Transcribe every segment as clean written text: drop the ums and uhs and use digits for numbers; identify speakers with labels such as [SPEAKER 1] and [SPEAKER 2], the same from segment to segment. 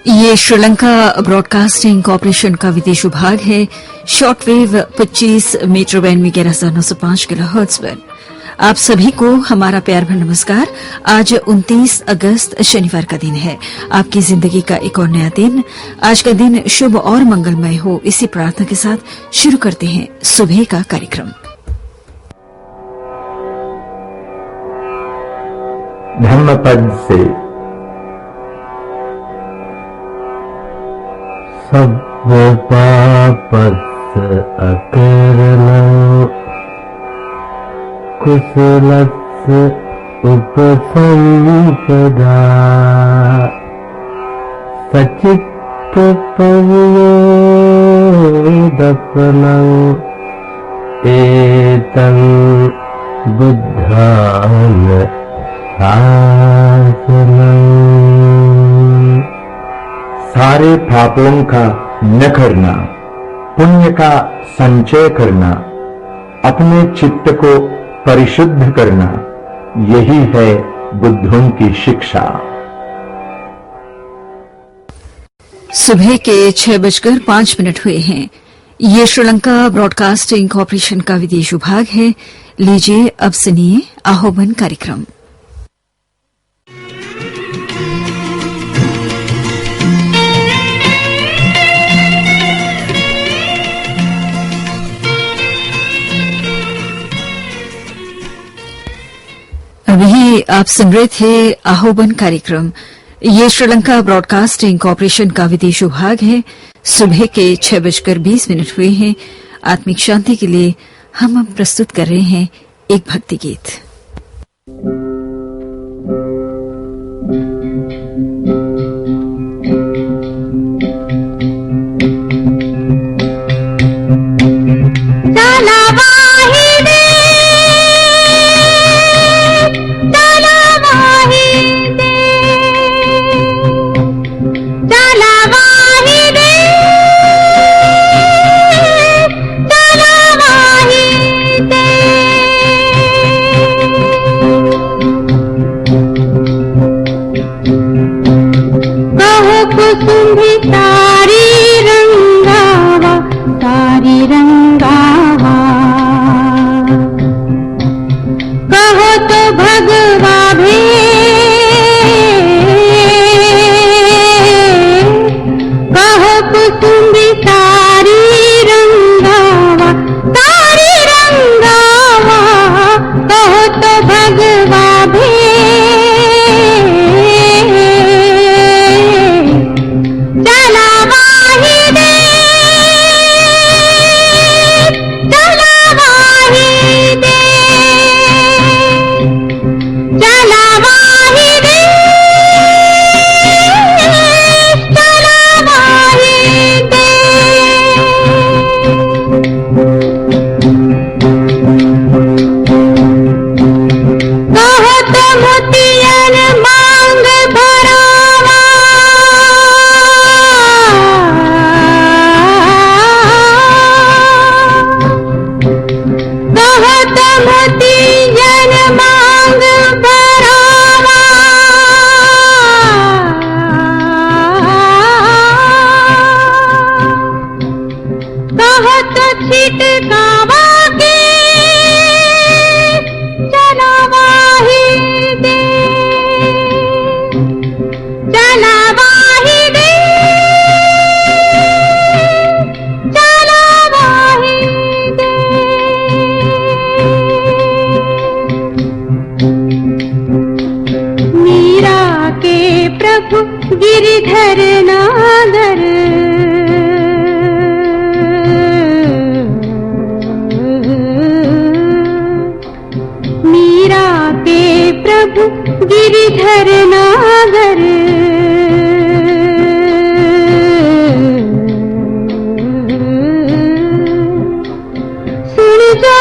[SPEAKER 1] ये Sri Lanka broadcasting corporation का विदेश विभाग है। शॉर्टवेव 25 मीटर बैंड में 11,905 किलोहर्ट्ज पर आप सभी को हमारा प्यार भरा नमस्कार। आज 29 अगस्त शनिवार का दिन है। आपकी जिंदगी का एक और नया दिन। आज का दिन शुभ और मंगलमय हो, इसी प्रार्थना के साथ शुरू करते हैं सुबह का कार्यक्रम।
[SPEAKER 2] धम्मपद से सब पापस अकरणं कुशलस् उपसंपदा सचित्तपर्येदपनं एतं बुद्धान सारे पापों का न करना, पुण्य का संचय करना, अपने चित्त को परिशुद्ध करना, यही है बुद्धों की शिक्षा।
[SPEAKER 1] सुबह के 6:05 हुए हैं। ये श्रीलंका ब्रॉडकास्टिंग कॉरपोरेशन का विदेश विभाग है। लीजिए अब सुनिए आह्वान कार्यक्रम। अभी आप सुन रहे थे आह्वान कार्यक्रम। ये श्रीलंका ब्रॉडकास्टिंग कॉरपोरेशन का विदेश विभाग है। सुबह के 6:20 हुए हैं। आत्मिक शांति के लिए हम अब प्रस्तुत कर रहे हैं एक भक्ति गीत।
[SPEAKER 3] गिरिधर नागर मीरा के प्रभु गिरिधर नागर सुन जा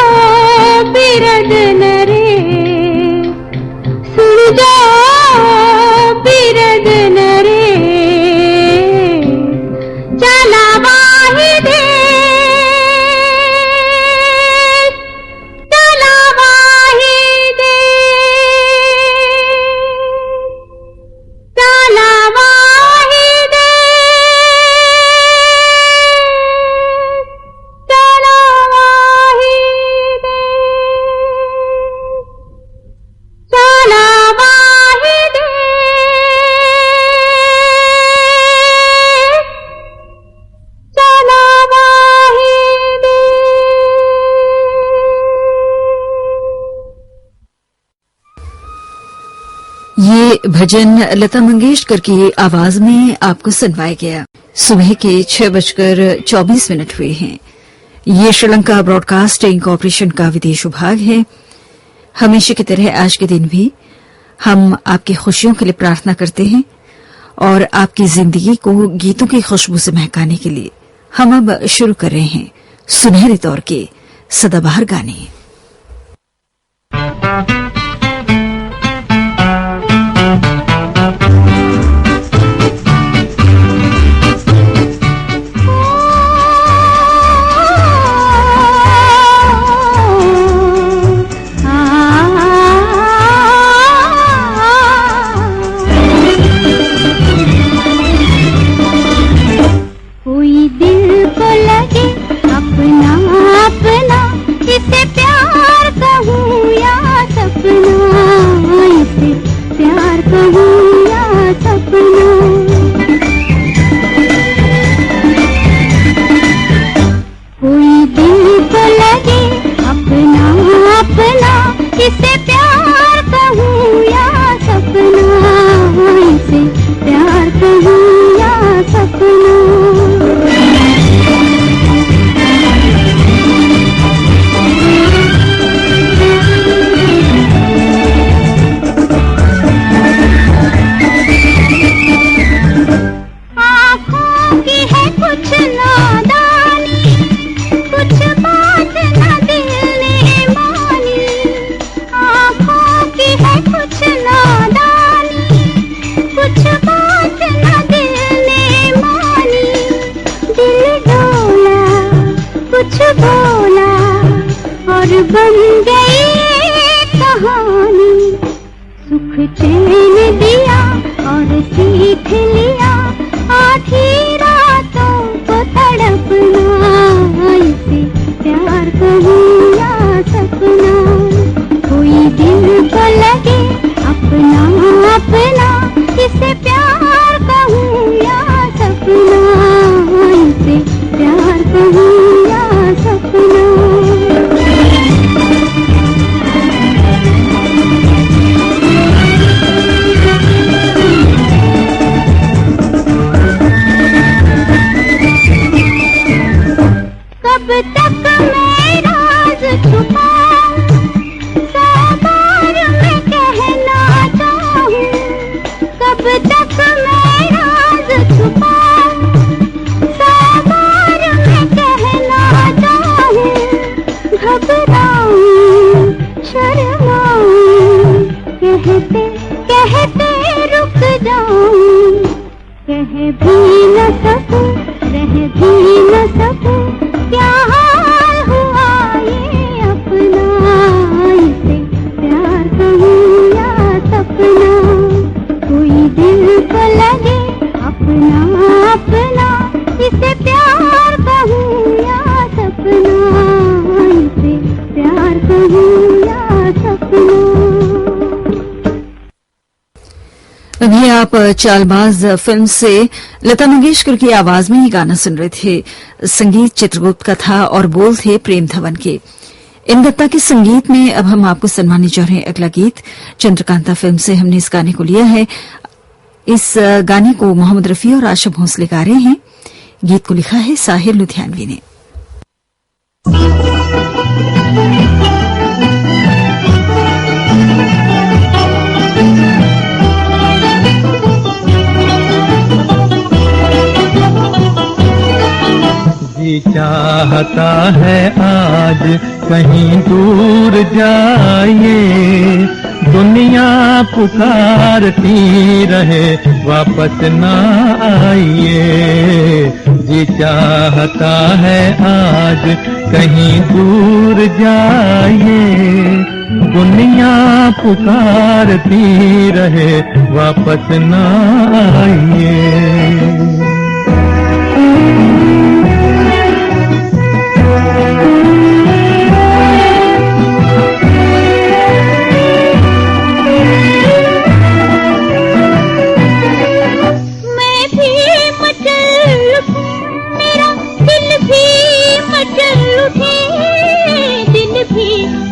[SPEAKER 3] बिरद नरे, सुन जा बिरद नरे,
[SPEAKER 1] भजन लता मंगेशकर की आवाज में आपको सुनवाया गया। सुबह के 6:24 हुए हैं। ये श्रीलंका ब्रॉडकास्टिंग कॉरपोरेशन का विदेश विभाग है। हमेशा की तरह आज के दिन भी हम आपकी खुशियों के लिए प्रार्थना करते हैं और आपकी जिंदगी को गीतों की खुशबू से महकाने के लिए हम अब शुरू कर रहे हैं सुनहरे दौर के सदाबहार गाने।
[SPEAKER 3] बन गई कहानी, सुख चैन दिया और सीख लिया, आधी रातों को तड़पना, इसे प्यार कहूँ या सपना, कोई दिल को लगे अपना अपना, इसे प्यार कहूँ या सपना, इसे प्यार कहूँ या सपना। कब तक मैं राज छुपाऊं, 100 बार मैं कहना चाहूं, कब तक मैं राज छुपाऊं, 100 बार मैं कहना चाहूं, घबराऊं शर्माऊं, कहते कहते रुक जाऊं, कह भी न सकूं रह भी न सकूं, क्या हाल हुआ ये अपना, इसे प्यार कहूँ या सपना, कोई दिल को लगे अपना अपना, इसे प्यार कहूँ या सपना, इसे प्यार कहूँ या सपना।
[SPEAKER 1] अभी आप चालबाज फिल्म से लता मंगेशकर की आवाज में ये गाना सुन रहे थे। संगीत चित्रगुप्त का था और बोल थे प्रेम धवन के। इन दत्ता के संगीत में अब हम आपको सुनवाने जा रहे हैं अगला गीत। चंद्रकांता फिल्म से हमने इस गाने को लिया है। इस गाने को मोहम्मद रफी और आशा भोसले गा रहे हैं। गीत को लिखा है साहिर लुधियानवी ने।
[SPEAKER 4] जी चाहता है आज कहीं दूर जाइए, दुनिया पुकारती रहे वापस ना आइए। जी चाहता है आज कहीं दूर जाइए, दुनिया पुकारती रहे वापस ना आइए।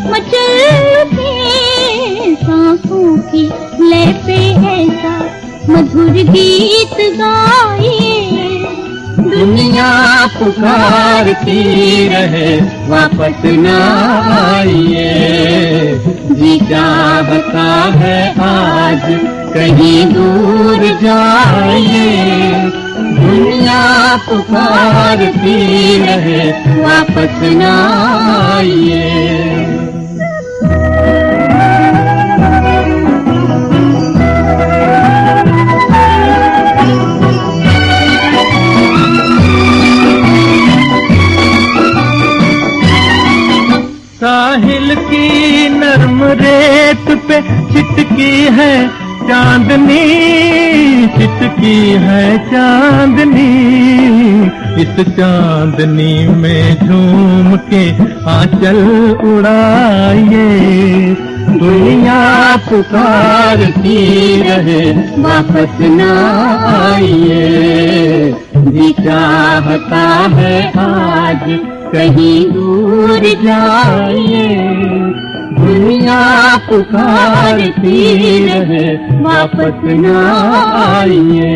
[SPEAKER 3] मचल उठे आँखों की लय पे ऐसा मधुर गीत गाइए।
[SPEAKER 4] दुनिया पुकारती रहे वापस न आइए, जी चाहता है आज कहीं दूर जाइए। दुनिया पुकारती रहे वापस न आइए। साहिल की नरम रेत पे छिटकी है चांदनी, छिटकी है चांदनी। इस चांदनी में झूम के आंचल उड़ाइए। दुनिया पुकारती रहे वापस न आइए, जी चाहता है आज कहीं दूर जाइए। दुनिया पुकारती रहे वापस न आइए।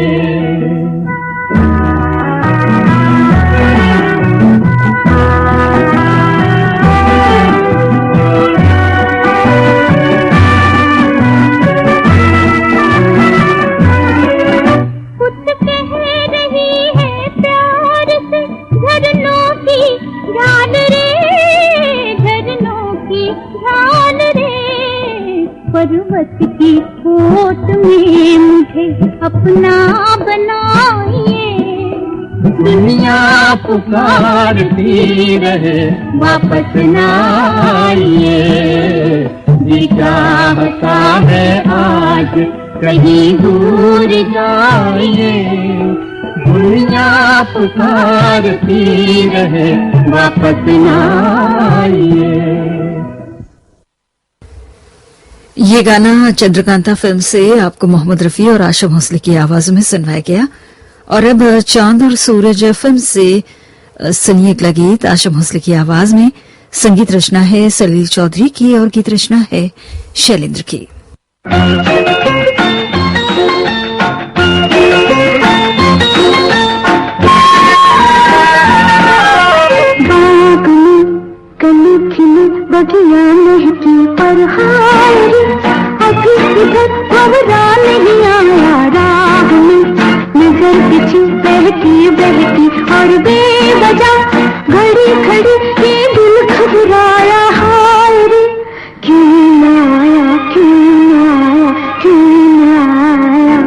[SPEAKER 3] पर्वत की ओट में मुझे अपना बनाइए।
[SPEAKER 4] दुनिया पुकारती रहे वापस न आइए, जी चाहता है आज कहीं दूर जाइए। दुनिया पुकारती रहे वापस न आइए।
[SPEAKER 1] ये गाना चंद्रकांता फिल्म से आपको मोहम्मद रफी और आशा भोसले की आवाज में सुनवाया गया। और अब चांद और सूरज फिल्म से सुनिए अगला गीत आशा भोसले की आवाज में। संगीत रचना है सलील चौधरी की और गीत रचना है शैलेंद्र की।
[SPEAKER 3] बगिया महकी पर हाय रे, अभी इधर भंवरा नहीं आया। राह में नजर पीछे बहकी बहकी और बेवजह घड़ी खड़ी ये दिल घबराया। हाय रे क्यों न आया, क्यों न आया, क्यों न आया।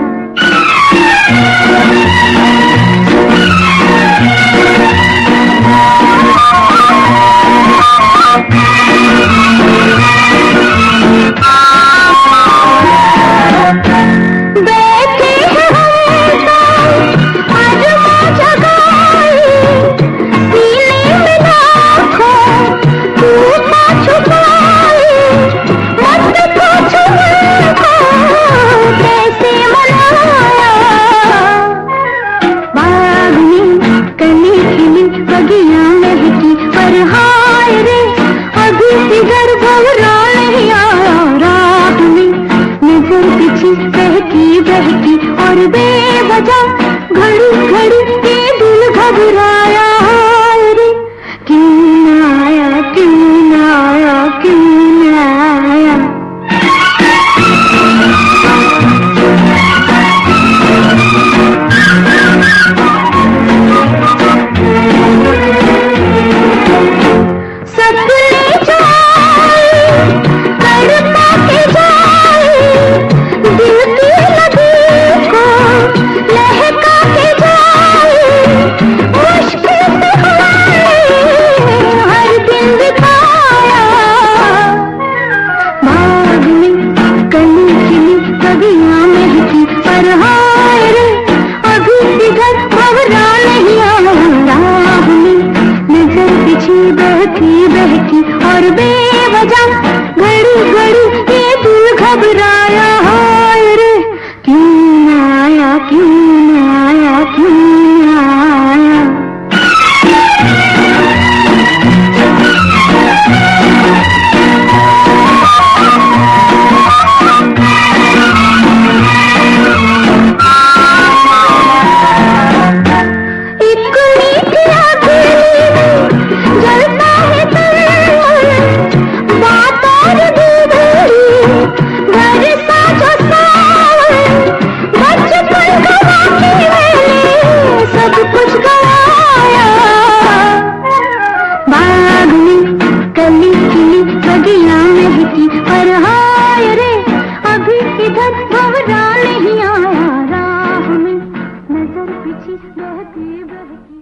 [SPEAKER 3] पीछे बहकी बहकी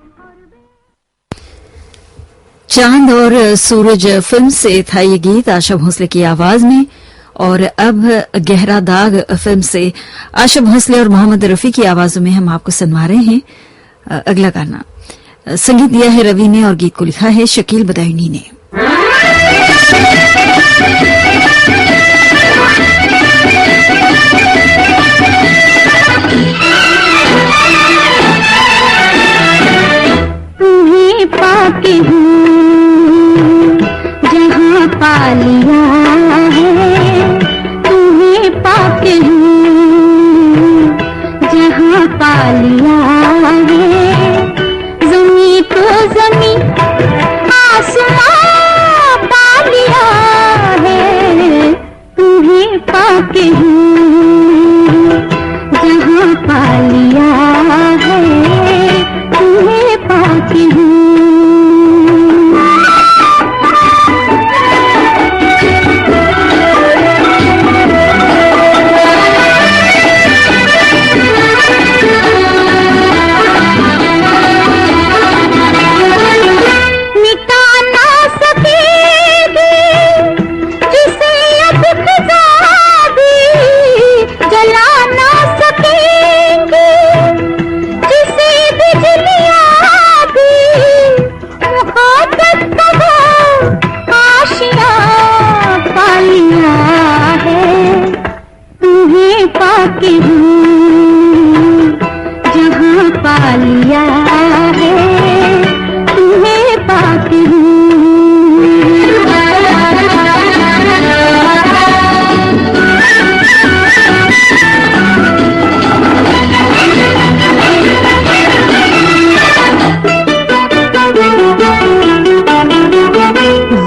[SPEAKER 1] चांद और सूरज फिल्म से था ये गीत आशा भोसले की आवाज में। और अब गहरा दाग फिल्म से आशा भोसले और मोहम्मद रफी की आवाजों में हम आपको सुनवा रहे हैं अगला गाना। संगीत दिया है रवि ने और गीत को लिखा है शकील बदायूनी ने।
[SPEAKER 3] तुम्हें पाके हूँ जहाँ पा लिया है, तुम्हें पाके हूँ जहाँ पा लिया है। ज़मीं तो ज़मीं आसमां पा लिया है, तुम्हें पाके हूँ जहाँ पा लिया है, तुम्हें पाके हूँ। पाके हूँ जहाँ पा लिया है, तुम्हें पाके हूँ।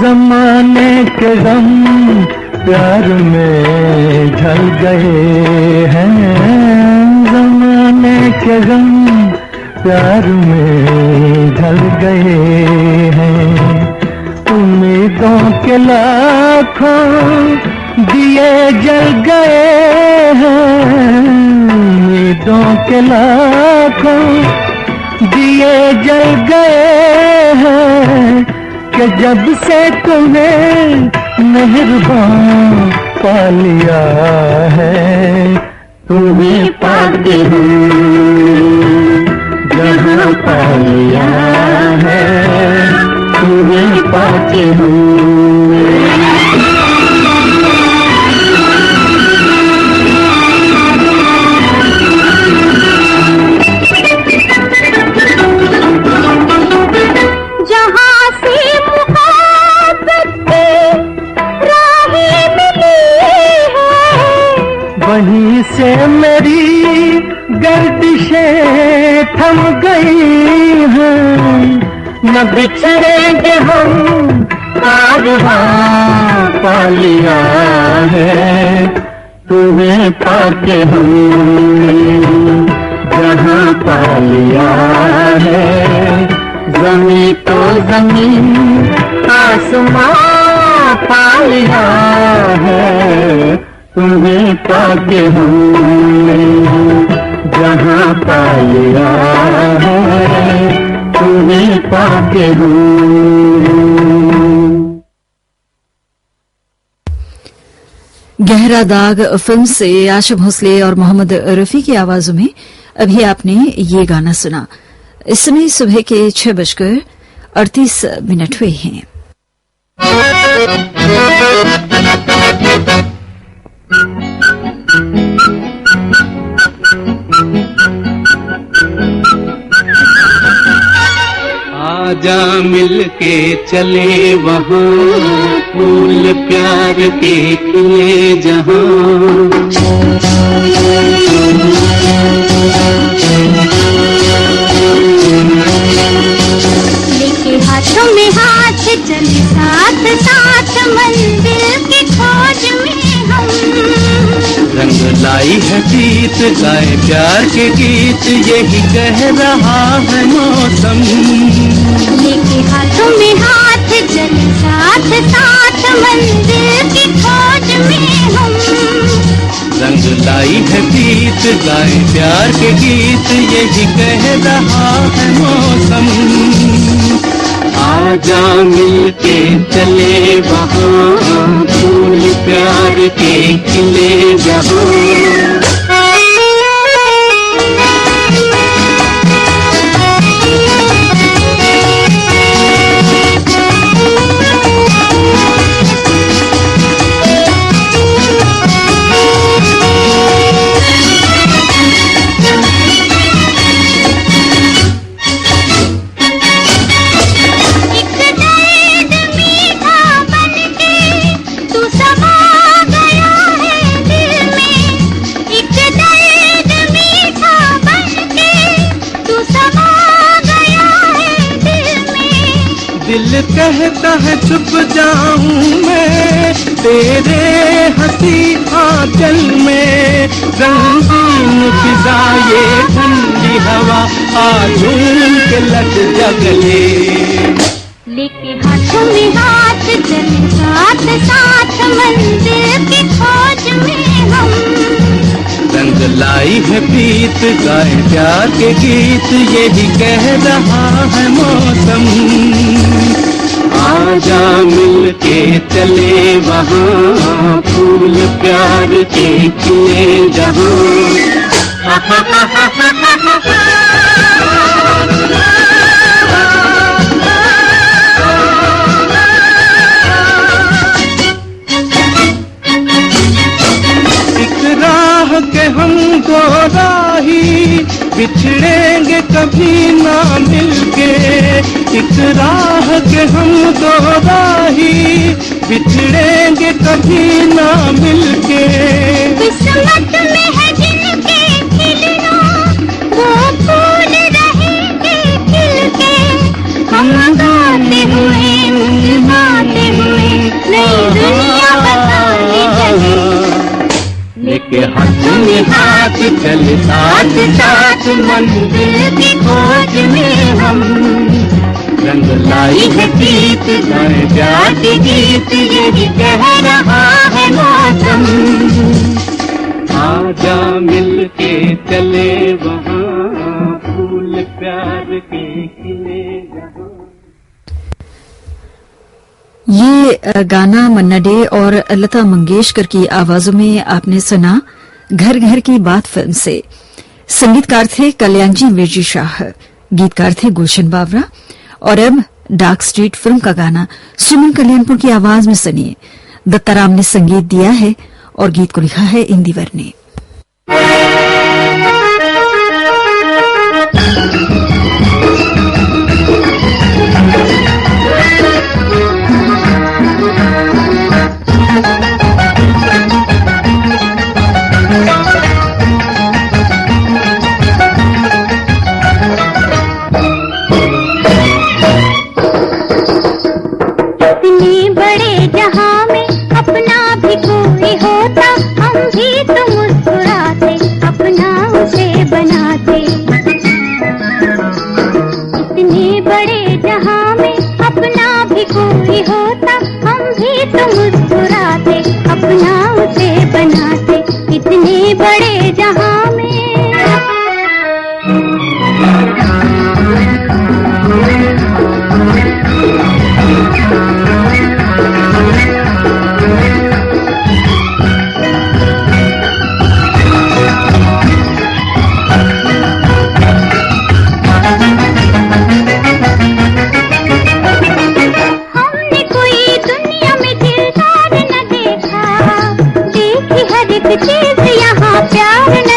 [SPEAKER 2] जमाने के गम प्यार में ढल गए हैं, ज़माने के गम प्यार में ढल गए हैं। उम्मीदों के लाखों दिए जल गए हैं, उम्मीदों के लाखों दिए जल गए हैं। कि जब से तुम्हें मेहरबान पा लिया है, तुम्हें पाके हूँ जहाँ पा लिया है, तुम्हें पाके हूँ। वहीं से मेरी गर्दिशें थम गई हैं, न बिछड़ेंगे हम कारवां पा लिया है, तुम्हें पाके हम जहाँ पा लिया है। ज़मीं तो ज़मीं आसमां पा लिया है, तुम्हें पाके हमने जहाँ पा लिया है, तुम्हें पाके हूँ।
[SPEAKER 1] गहरा दाग फिल्म से आशा भोसले और मोहम्मद रफी की आवाजों में अभी आपने ये गाना सुना। इस समय सुबह के 6:38 हुए हैं।
[SPEAKER 4] आजा मिलके चले वहाँ, फूल प्यार के खिले जहाँ।
[SPEAKER 3] लेके हाथों में हाथ चले साथ साथ, मंदिर की खोज में हम।
[SPEAKER 4] रंग लाई है प्रीत, गाए प्यार के गीत, यही कह रहा है मौसम।
[SPEAKER 3] लेके हाथों में हाथ चले साथ साथ, मंदिर की खोज में हम।
[SPEAKER 4] रंग लाई है प्रीत गाए प्यार के गीत, यही कह रहा है मौसम।
[SPEAKER 2] आजा मिलके चले वहाँ, फूल प्यार के खिले जहाँ।
[SPEAKER 4] दिल कहता है छुप जाऊं मैं तेरे हंसी आंचल में, रंगीन फिजा ये ठंडी हवा आजून के लग जगले।
[SPEAKER 3] लेके हाथों में हाथ चले साथ साथ मंदिर की खोज में हम।
[SPEAKER 4] रंग लाई है प्रीत गाए प्यार के गीत, यही कह रहा है मौसम।
[SPEAKER 2] आजा मिलके चले वहाँ, फूल प्यार के खिले जहाँ।
[SPEAKER 4] के हम दो राही बिछड़ेंगे कभी ना मिलके, एक राह के हम दो राही बिछड़ेंगे कभी ना मिलके।
[SPEAKER 3] किस्मत में है जिनके खिलना वो फूल रहेंगे खिल के, हम गाते हुए मुस्कुराते हुए नई दुनिया बताने चले।
[SPEAKER 2] लेके हाथ में हाथ चले साथ साथ मंदिर की खोज में हम। रंग लाई है प्रीत गाए प्यार के गीत, यही कह रहा है मौसम। आजा मिलके चले वहाँ, फूल प्यार के खिले जहाँ।
[SPEAKER 1] ये गाना मन्ना डे और लता मंगेशकर की आवाजों में आपने सुना घर घर की बात फिल्म से। संगीतकार थे कल्याणजी मिर्जी शाह, गीतकार थे गुलशन बावरा। और अब डार्क स्ट्रीट फिल्म का गाना सुमन कल्याणपुर की आवाज में सुनिए। दत्ताराम ने संगीत दिया है और गीत को लिखा है इंदिवर ने।
[SPEAKER 3] इतने बड़े जहां में अपना भी कोई होता, हम भी तो मुस्कुराते अपना उसे बनाते। इतने बड़े जहां में अपना भी कोई होता, हम भी तो मुस्कुराते अपना उसे बनाते। इतने बड़े जहां में चीज यहाँ प्यार न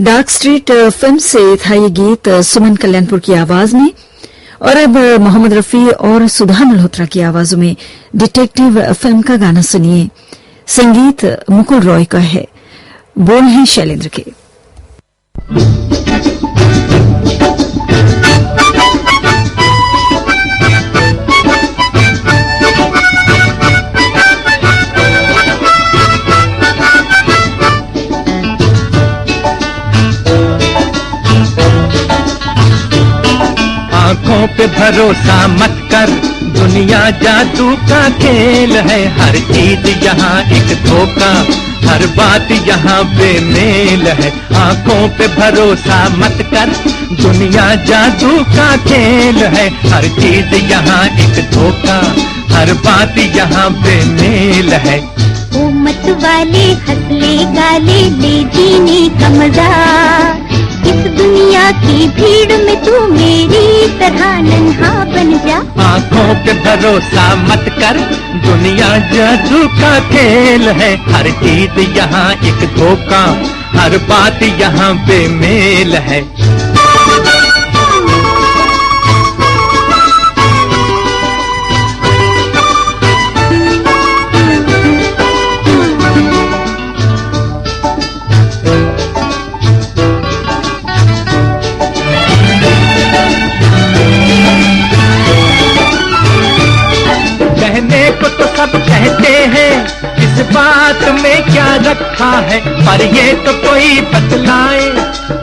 [SPEAKER 1] डार्क स्ट्रीट फिल्म से था ये गीत सुमन कल्याणपुर की आवाज में। और अब मोहम्मद रफी और सुधा मल्होत्रा की आवाजों में डिटेक्टिव फिल्म का गाना सुनिए। संगीत मुकुल रॉय का है, बोल हैं शैलेंद्र के।
[SPEAKER 4] आँखों पे भरोसा मत कर, दुनिया जादू का खेल है। हर चीज यहाँ एक धोखा, हर बात यहाँ बेमेल है। आँखों पे भरोसा मत कर, दुनिया जादू का खेल है। हर चीज यहाँ एक धोखा, हर बात यहाँ बेमेल है।
[SPEAKER 3] ओ मत वाले हंसले गाले ले जीने का मजा, इस दुनिया की भीड़ में तू मेरी तरह नन्हा बन जा।
[SPEAKER 4] आँखों पे भरोसा मत कर, दुनिया जादू का खेल है। हर चीज यहाँ एक धोखा, हर बात यहाँ बेमेल है। सब कहते हैं इस बात में क्या रखा है, पर ये तो कोई बतलाए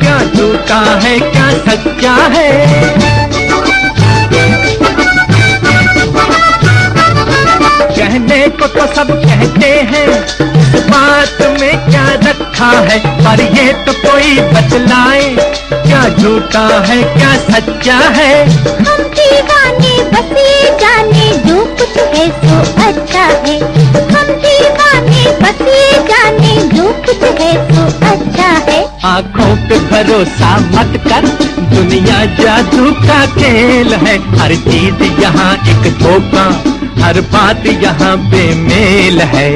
[SPEAKER 4] क्या झूठा है क्या सच्चा है। कहने को तो सब कहते हैं इस बात में क्या रखा है, पर ये तो कोई बतलाए क्या झूठा है क्या सच्चा है।
[SPEAKER 3] हम दीवाने बस ये जाने जो कुछ है सो अच्छा है। हम दीवाने बस ये जाने जो कुछ है सो अच्छा है।
[SPEAKER 4] आँखों पे भरोसा मत कर, दुनिया जादू का खेल है। हर चीज यहाँ एक धोखा, हर बात यहाँ बेमेल है।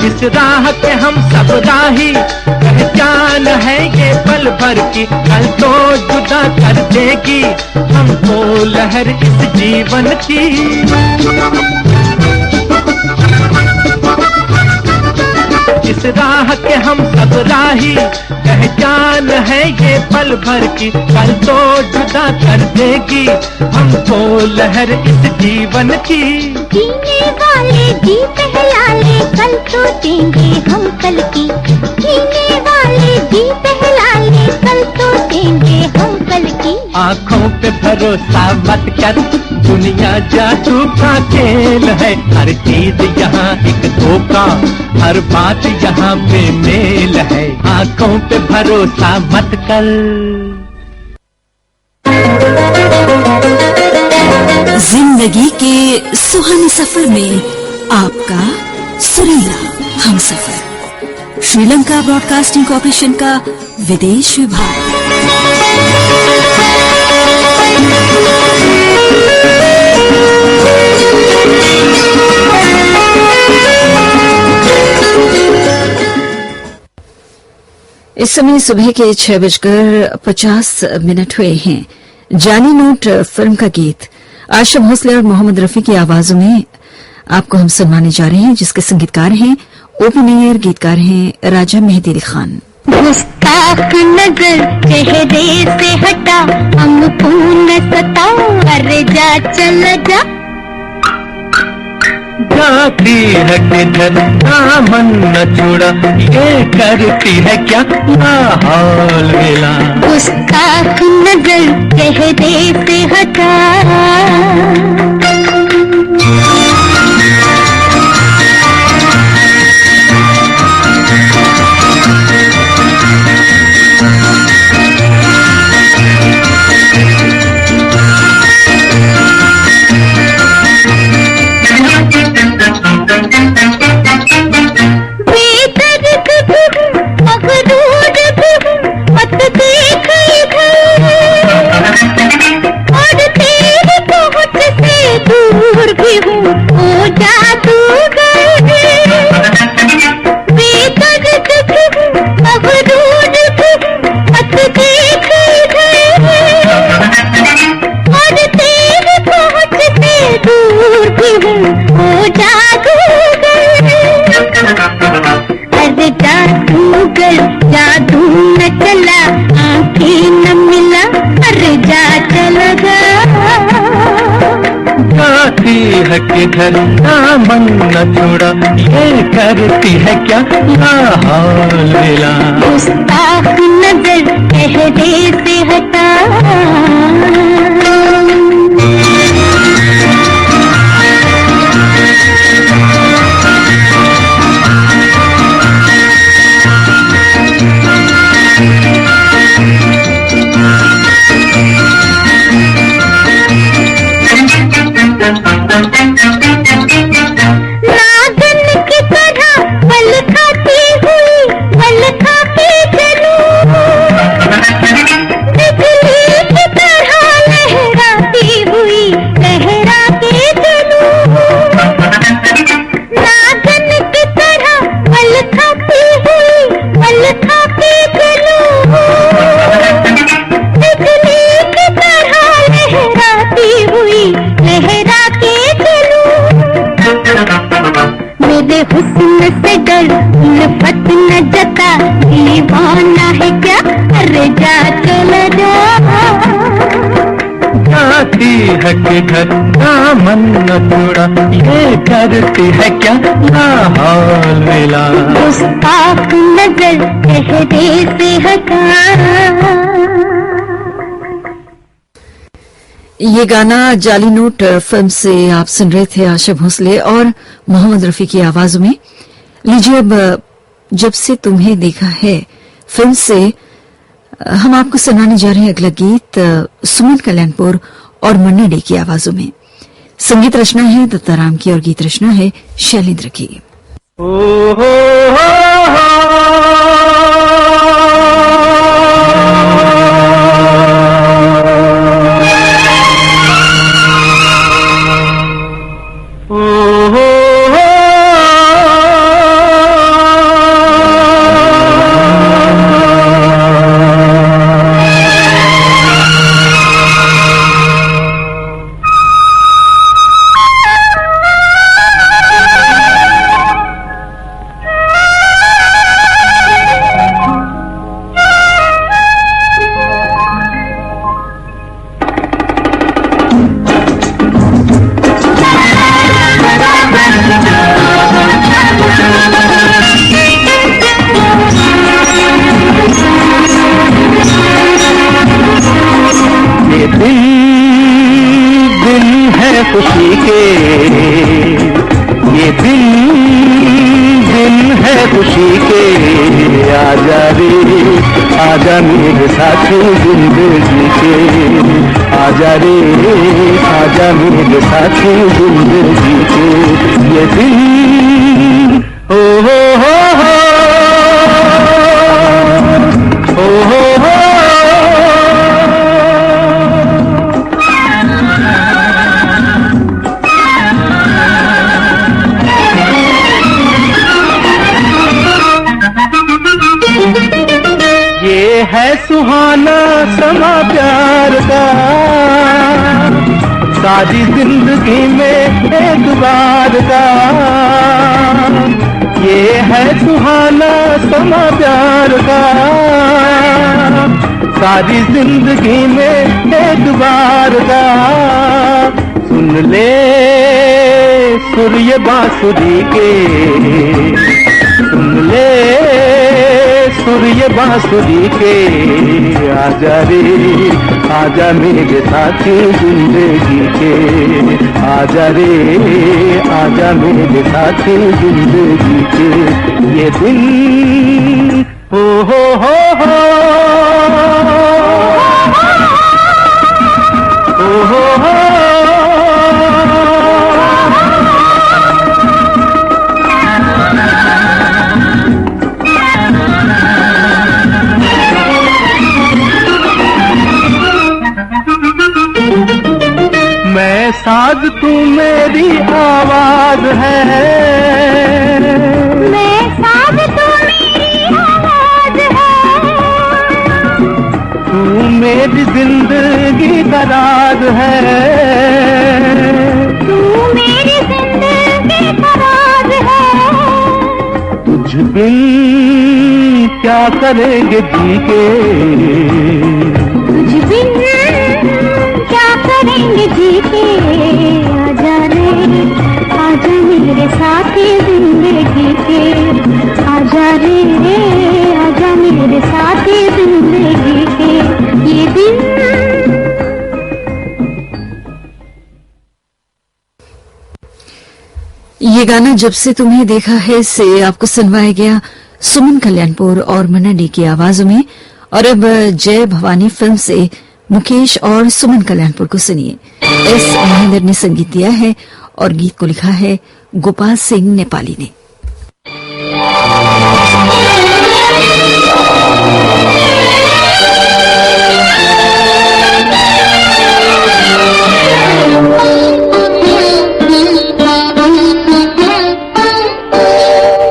[SPEAKER 4] इस राह के हम सब राही, पहचान है ये पल भर की, कल तो जुदा कर देगी हमको लहर इस जीवन की। इस राह के हम सब राही, पहचान है ये पल भर की, कल तो जुदा कर देगी हमको लहर इस जीवन की।
[SPEAKER 3] जीने वाले जी पहला ले, कल तो देंगे हम कल की। जीने वाले जी पहला ले, कल तो देंगे हम कल की।
[SPEAKER 4] आँखों पे भरोसा मत कर, दुनिया जादू का खेल है। हर चीज यहाँ एक धोखा, हर बात यहाँ बेमेल है। आँखों पे भरोसा मत कर।
[SPEAKER 1] जिंदगी के सुहाने सफर में आपका सुरीला हमसफर, श्रीलंका ब्रॉडकास्टिंग कॉर्पोरेशन का विदेश विभाग। इस समय सुबह के 6:50 हुए हैं। जानी नोट फिल्म का गीत आशा भोसले और मोहम्मद रफी की आवाजों में आपको हम सुनवाने जा रहे हैं, जिसके संगीतकार हैं ओपन, गीतकार हैं राजा मेहदी अली खान।
[SPEAKER 3] गुस्ताख नजर चेहरे से हटा, हमको न सताओ, अरे जा चल जा।
[SPEAKER 4] जाती है किधर दामन न छोड़ा, ये करती है क्या माहौल मिला।
[SPEAKER 3] गुस्ताख नजर चेहरे से हटा, भी हूँ ओ जादूगर, बेदर्द भी हूँ मगरूर भी हूँ, मत देख इधर, और तेरे पहुँचते दूर भी हूँ ओ जादूगर। अरे जादूगर जादू न चला, आंखें न मिला, अरे जा चला जा।
[SPEAKER 4] जाती है किधर दामन न छोड़ा, ये करती है क्या ना हाल मिला।
[SPEAKER 3] गुस्ताख नजर चेहरे से हटा, नागिन की तरह बल खाती हुई बल खा के चलूं, बिजली की तरह लहराती हुई लहरा के चलूं। नागिन की तरह बल खाती हुई बल खा के चलूं, बिजली की तरह लहराती हुई लहरा के चलूं। मेरे हुस्न से डर उल्फत न जता, दीवाना है क्या अरे जा चला जा।
[SPEAKER 4] जाती है किधर दामन न छोड़ा, ये करती है क्या ना हाल मिला।
[SPEAKER 3] गुस्ताख नजर चेहरे से हटा।
[SPEAKER 1] ये गाना जाली नोट फिल्म से आप सुन रहे थे आशा भोसले और मोहम्मद रफी की आवाजों में। लीजिए अब जब से तुम्हें देखा है फिल्म से हम आपको सुनाने जा रहे हैं अगला गीत सुमन कल्याणपुर और मन्ना डे की आवाजों में। संगीत रचना है दत्ताराम की और गीत रचना है शैलेंद्र की।
[SPEAKER 4] खुशी के ये दिन है खुशी के, आजा रे आजा मेरे साथी जिंदगी के, आजा रे आजा मेरे साथी जिंदगी के। ये दिन हो है सुहाना समा प्यार का, सारी जिंदगी में एक बार का। ये है सुहाना समा प्यार का, सारी जिंदगी में एक बार का। सुन ले सुर ये बांसुरी के, सुन ले सुर ये बांसुरी के, आजा रे आजा मेरे साथी जिंदगी के, आजा रे आजा मेरे साथी जिंदगी के। ये दिन हो साज तू मेरी आवाज है,
[SPEAKER 3] मैं साज तू मेरी आवाज है,
[SPEAKER 4] तू मेरी जिंदगी का राज है,
[SPEAKER 3] तू मेरी जिंदगी का राज है।
[SPEAKER 4] तुझ बिन क्या करेंगे जी के,
[SPEAKER 3] तुझ बिन क्या करेंगे जी के, आजा रे आजा मेरे साथी जिंदगी के, आजा रे आजा मेरे साथी जिंदगी के, ये दिन।
[SPEAKER 1] ये गाना जब से तुम्हें देखा है से आपको सुनवाया गया सुमन कल्याणपुर और मन्ना डे की आवाजों में। और अब जय भवानी फिल्म से मुकेश और सुमन कल्याणपुर को सुनिए। एस महेंद्र ने संगीत दिया है और गीत को लिखा है गोपाल सिंह नेपाली ने।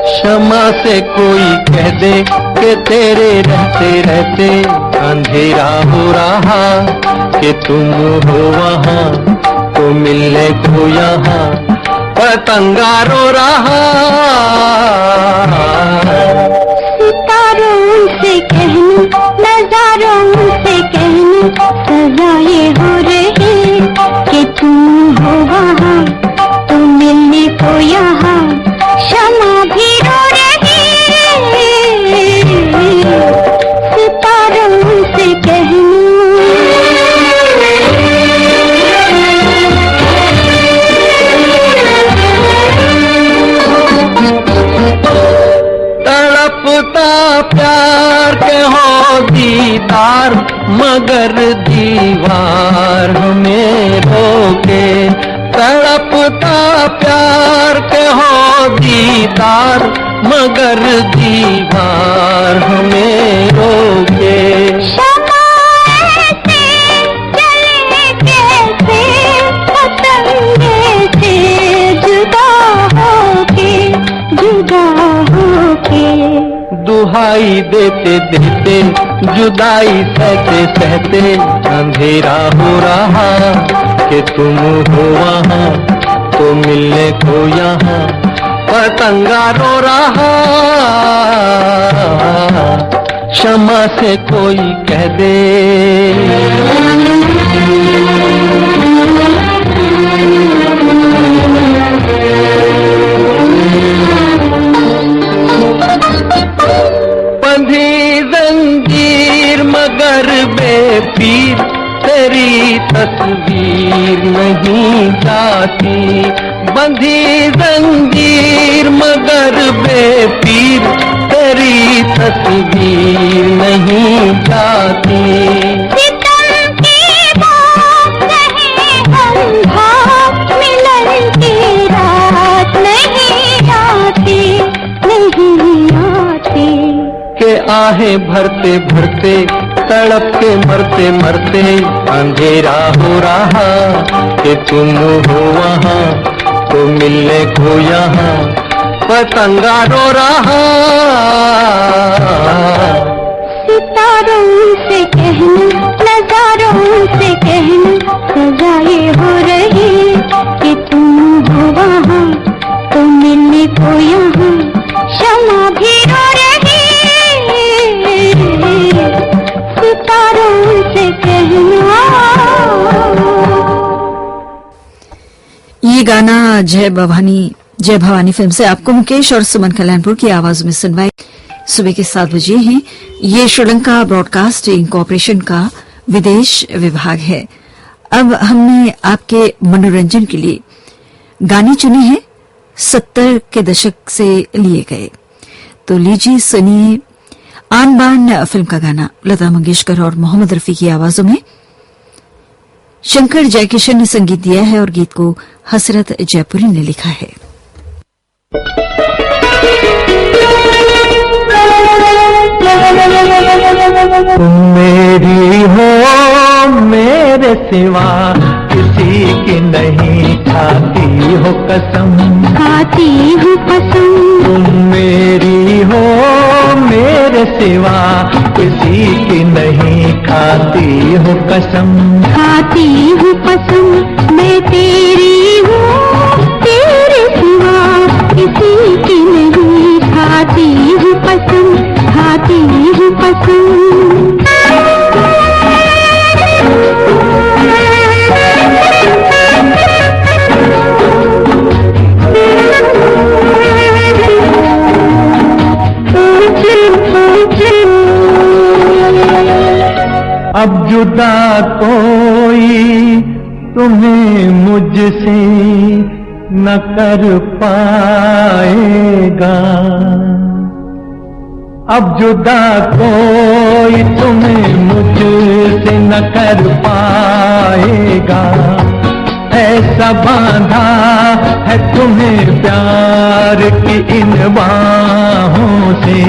[SPEAKER 4] क्षमा से कोई कह दे कि तेरे रहते रहते अंधेरा हो रहा, कि तुम हो वहाँ तो मिलने को यहाँ पतंगा रो रहा।
[SPEAKER 3] सितारों से कहूं नजारों से कहूं सजाए हो रही, कि तुम हो वहाँ तो मिलने को यहाँ क्षमा भी रो रही। सितारों से कहूं
[SPEAKER 4] तड़पता प्यार के हो दीदार, मगर दीवार हमें रोके। तड़पता प्यार के हो दीदार, मगर दीवार हमें रोके।
[SPEAKER 3] क्षमा ऐसे चले कैसे पतंगे से जुदा होके, जुदा होके।
[SPEAKER 4] दुहाई देते देते जुदाई सहते सहते अंधेरा हो रहा, कि तुम हो वहाँ तो मिलने को यहाँ पतंगा रो रहा। क्षमा से कोई कह दे बंधी जंजीर मगर बेपीर, तेरी तस्वीर नहीं जाती। बंधी जंजीर मगर बेपीर, तेरी तस्वीर नहीं जाती।
[SPEAKER 3] सितम की बात नहीं अंधा, मिलन की रात नहीं आती, नहीं आती।
[SPEAKER 4] के आहे भरते भरते तड़प के मरते मरते अंधेरा हो रहा, कि तुम हो वहाँ तो मिलने को यहाँ पतंगा रो रहा।
[SPEAKER 3] सितारों से कहूं नजारों से कहूं सजाए हो रही, कि तुम हो वहाँ तो मिलने को यहाँ क्षमा भी रो रही। सितारों से कहूं
[SPEAKER 1] ये गाना जय भवानी फिल्म से आपको मुकेश और सुमन कल्याणपुर की आवाज में सुनवाई। सुबह के 7 बजे हैं। ये श्रीलंका ब्रॉडकास्टिंग कॉरपोरेशन का विदेश विभाग है। अब हमने आपके मनोरंजन के लिए गाने चुने हैं 70 के दशक से लिए गए। तो लीजिए सुनिए आन बान फिल्म का गाना लता मंगेशकर और मोहम्मद रफी की आवाजों में। शंकर जयकिशन ने संगीत दिया है और गीत को हसरत जयपुरी ने लिखा है।
[SPEAKER 4] तुम मेरी हो मेरे सिवा किसी की नहीं खाती हो कसम,
[SPEAKER 3] खाती हूँ कसम।
[SPEAKER 4] तुम मेरी हो मेरे सिवा किसी की नहीं खाती हो कसम,
[SPEAKER 3] खाती हूँ कसम। मैं तेरी हूँ तेरे सिवा किसी की नहीं खाती हूँ कसम, खाती हूँ कसम।
[SPEAKER 4] अब जुदा कोई तुम्हें मुझसे न कर पाएगा, अब जुदा कोई तुम्हें मुझसे न कर पाएगा। ऐसा बांधा है तुम्हें प्यार की इन बाहों से,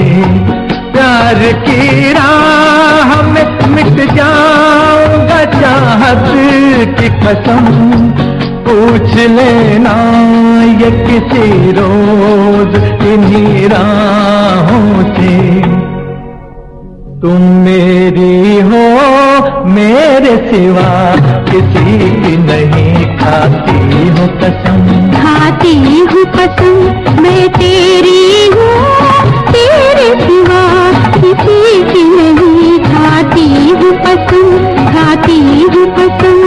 [SPEAKER 4] प्यार की राह में मिट जाऊंगा चाहत की कसम। पूछ लेना ये किसी रोज इन्हीं राहों से, तुम मेरी हो मेरे सिवा किसी की नहीं खाती हो कसम,
[SPEAKER 3] खाती हूँ कसम। मैं तेरी हूँ तेरे सिवा किसी की नहीं खाती हूँ कसम, खाती हूँ कसम।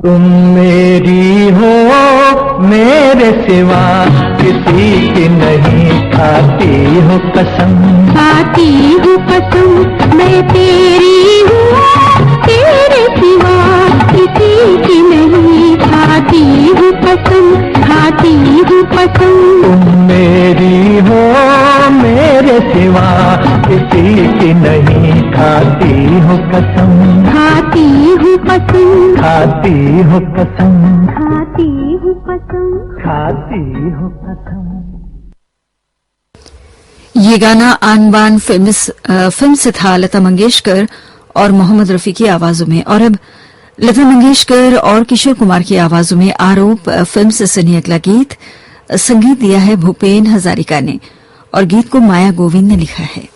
[SPEAKER 4] तुम मेरी हो मेरे सिवा किसी की नहीं खाती हो कसम,
[SPEAKER 3] खाती हूँ कसम। मैं तेरी हूँ तेरे सिवा किसी की नहीं खाती हूँ कसम, खाती हूँ कसम।
[SPEAKER 4] तुम मेरी हो मेरे सिवा किसी की नहीं खाती हो कसम,
[SPEAKER 3] खाती हूँ कसम,
[SPEAKER 4] खाती हो कसम,
[SPEAKER 3] खाती हूँ कसम,
[SPEAKER 4] खाती हो कसम।
[SPEAKER 1] ये गाना आन बान फिल्म से था, लता मंगेशकर और मोहम्मद रफी की आवाजों में। और अब लता मंगेशकर और किशोर कुमार की आवाजों में आरोप फिल्म से सुनी अगला गीत। संगीत दिया है भूपेन हजारिका ने और गीत को माया गोविंद ने लिखा है।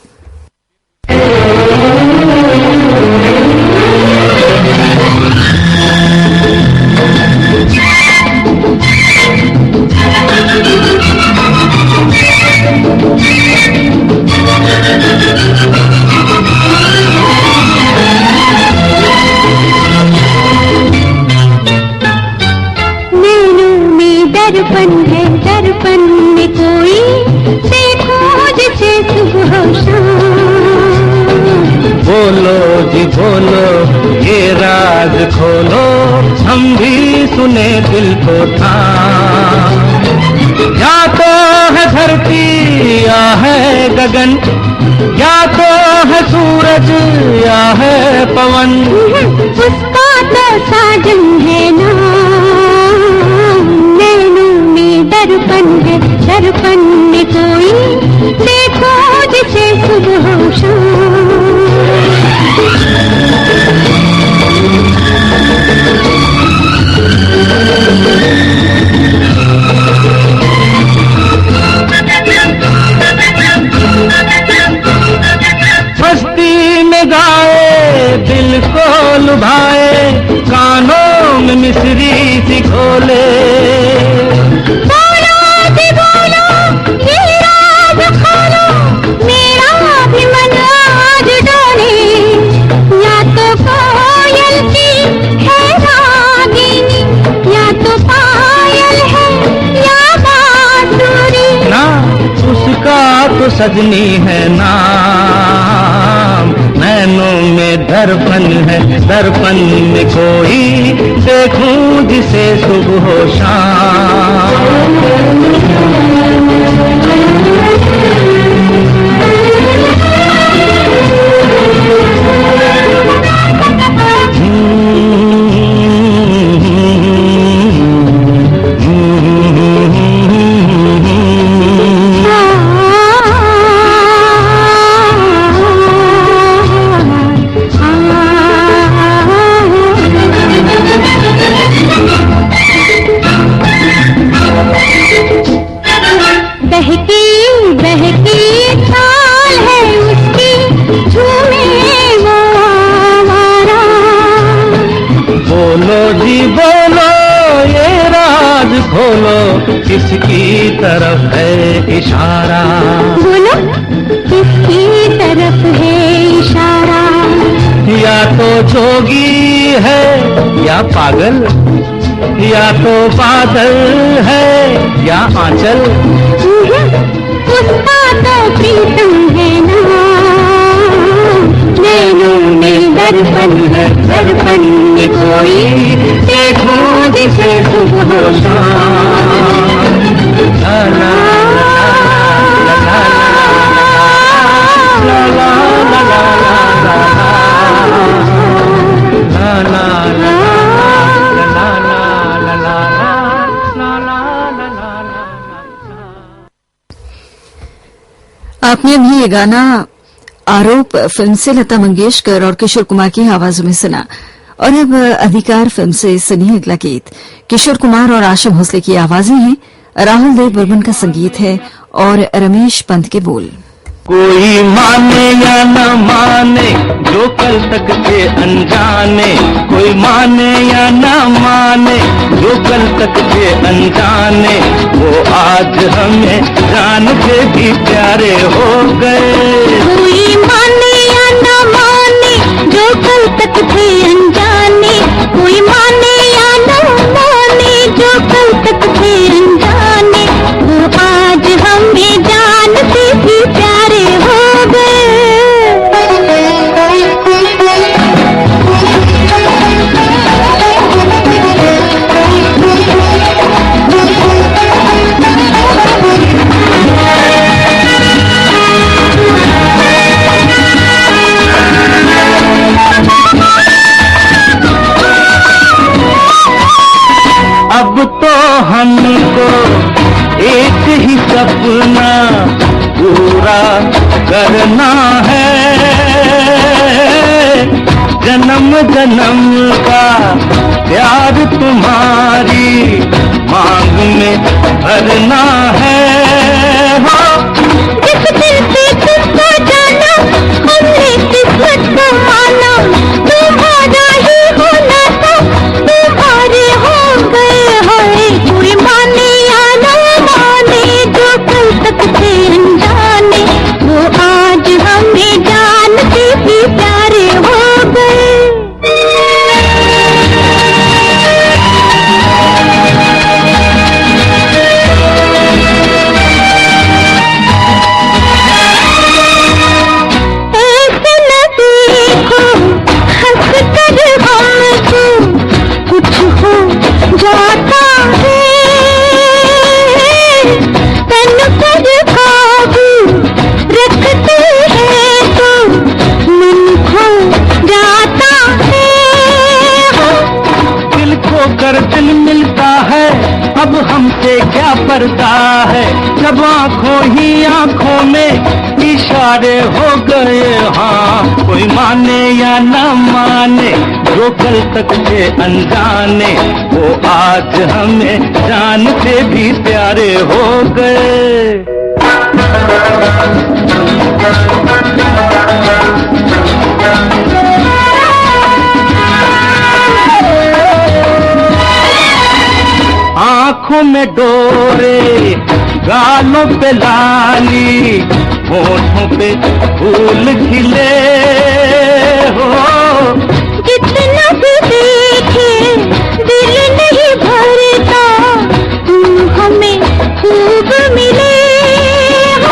[SPEAKER 3] दर्पण है दर्पण में कोई देखो जिसे सुबह शाम।
[SPEAKER 4] बोलो जी बोलो ये राज खोलो, हम भी सुने दिल को था। या तो है धरती या है गगन, या तो है सूरज या है पवन,
[SPEAKER 3] उसका तो साजन है ना। दर्पण है दर्पण में कोई देखो जिसे सुबह शाम।
[SPEAKER 4] मस्ती में गाए दिल को लुभाए, कानों में मिश्री सी घोले, उसका तो सजनी है नाम, नैनों में दर्पण है, दर्पण में कोई देखूं जिसे सुबह हो शाम। किसकी तरफ है इशारा,
[SPEAKER 3] बोलो किसकी तरफ है इशारा?
[SPEAKER 4] या तो जोगी है या पागल, या तो बादल है या आंचल,
[SPEAKER 3] उसका तो प्रीतम है ना, नैनों में दर्पण है, दर्पण में कोई देखो जिसे सुबह हो शाम।
[SPEAKER 4] ला ला ला ला ला ला ला ला ला
[SPEAKER 1] आपने अभी ये गाना आरोप फिल्म से लता मंगेशकर और किशोर कुमार की आवाजों में सुना। और अब अधिकार फिल्म से सुनिए अगला गीत। किशोर कुमार और आशा भोसले की आवाजें हैं, राहुल देव बर्मन का संगीत है और रमेश पंत के बोल।
[SPEAKER 4] कोई माने या न माने जो कल तक थे अनजाने, कोई माने या न माने जो कल तक थे अनजाने, वो आज हमें जान के भी प्यारे हो गए।
[SPEAKER 3] कोई माने या न माने जो कल तक थे अनजाने, कोई माने या न माने जो कल तक थे अनजाने, वो आज हमें जान से भी प्यारे हो गए।
[SPEAKER 4] अब तो हमको एक ही सपना पूरा करना है, जन्म जन्म का प्यार तुम्हारी मांग में भरना है। हो
[SPEAKER 3] जिस दिल से तुमको जाना हमने किस्मत को माना, तुम्हारा ही होना था तुम्हारे हो गए। हाय कोई माने या न माने जो कल तक थे अनजाने, वो आज हमें जान से भी प्यारे हो गए। ऐसे न देखो हंस कर हमको कुछ हो जाता है, तन पर काबू रखते हैं तो मन खो जाता है।
[SPEAKER 4] दिल खो कर दिल मिलता है, अब हमसे क्या पर्दा है, जब आंखों ही आंखों में इशारे हो गए। हाँ कोई माने या न माने जो कल तक थे अनजाने, वो आज हमें जान से भी प्यारे हो गए। आंखों में डोरे, गालों पे लाली, होठों पे फूल खिले हो।
[SPEAKER 3] जितना भी देखे दिल नहीं भरता, तुम हमें खूब मिले हो।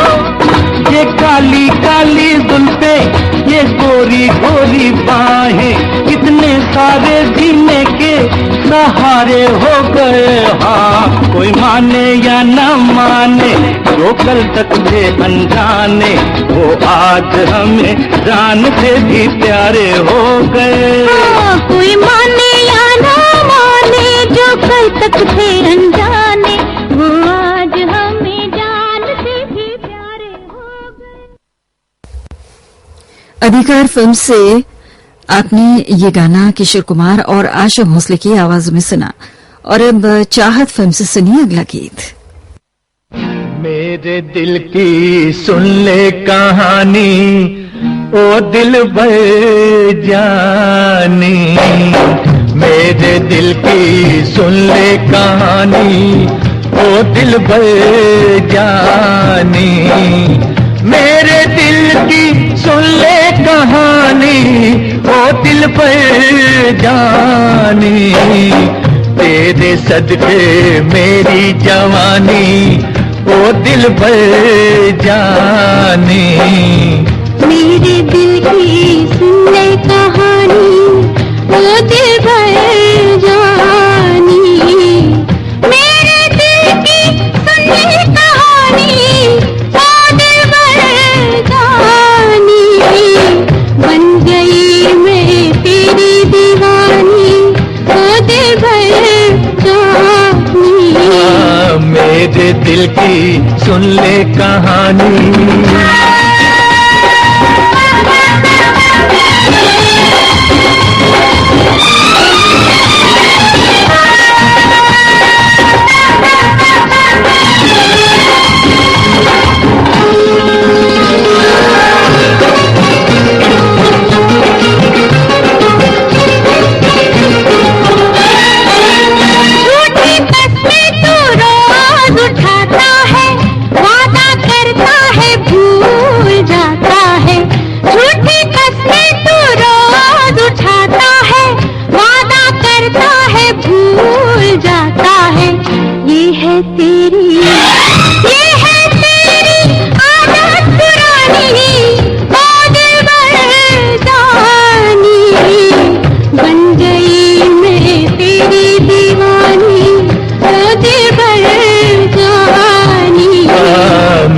[SPEAKER 4] प्यारे हो गए। हाँ, कोई माने या न माने, जो कल तक थे अनजाने, वो आज हमें जान से भी प्यारे हो गए।
[SPEAKER 3] हाँ, कोई माने या न माने, जो कल तक थे अनजाने, वो आज हमें जान से भी प्यारे हो गए।
[SPEAKER 1] अधिकार फिल्म से आपने ये गाना किशोर कुमार और आशा भोसले की आवाज में सुना। और अब चाहत फिल्म से सुनिए अगला गीत।
[SPEAKER 4] मेरे दिल की सुन ले कहानी, ओ दिल भर जानी। मेरे दिल की सुन ले कहानी, ओ दिल भर जानी। मेरे दिल की सुन ले कहानी, ओ दिल पर जानी। तेरे सदके मेरी जवानी, ओ दिल पर जानी।
[SPEAKER 3] मेरे दिल की सुन ले कहानी, ओ दिल भर जानी। मेरे दिल की सुन ले कहानी, ओ दिल भर जानी। बन गई मैं तेरी दीवानी, ओ दिल भर जानी।
[SPEAKER 4] मेरे दिल की सुन ले कहानी।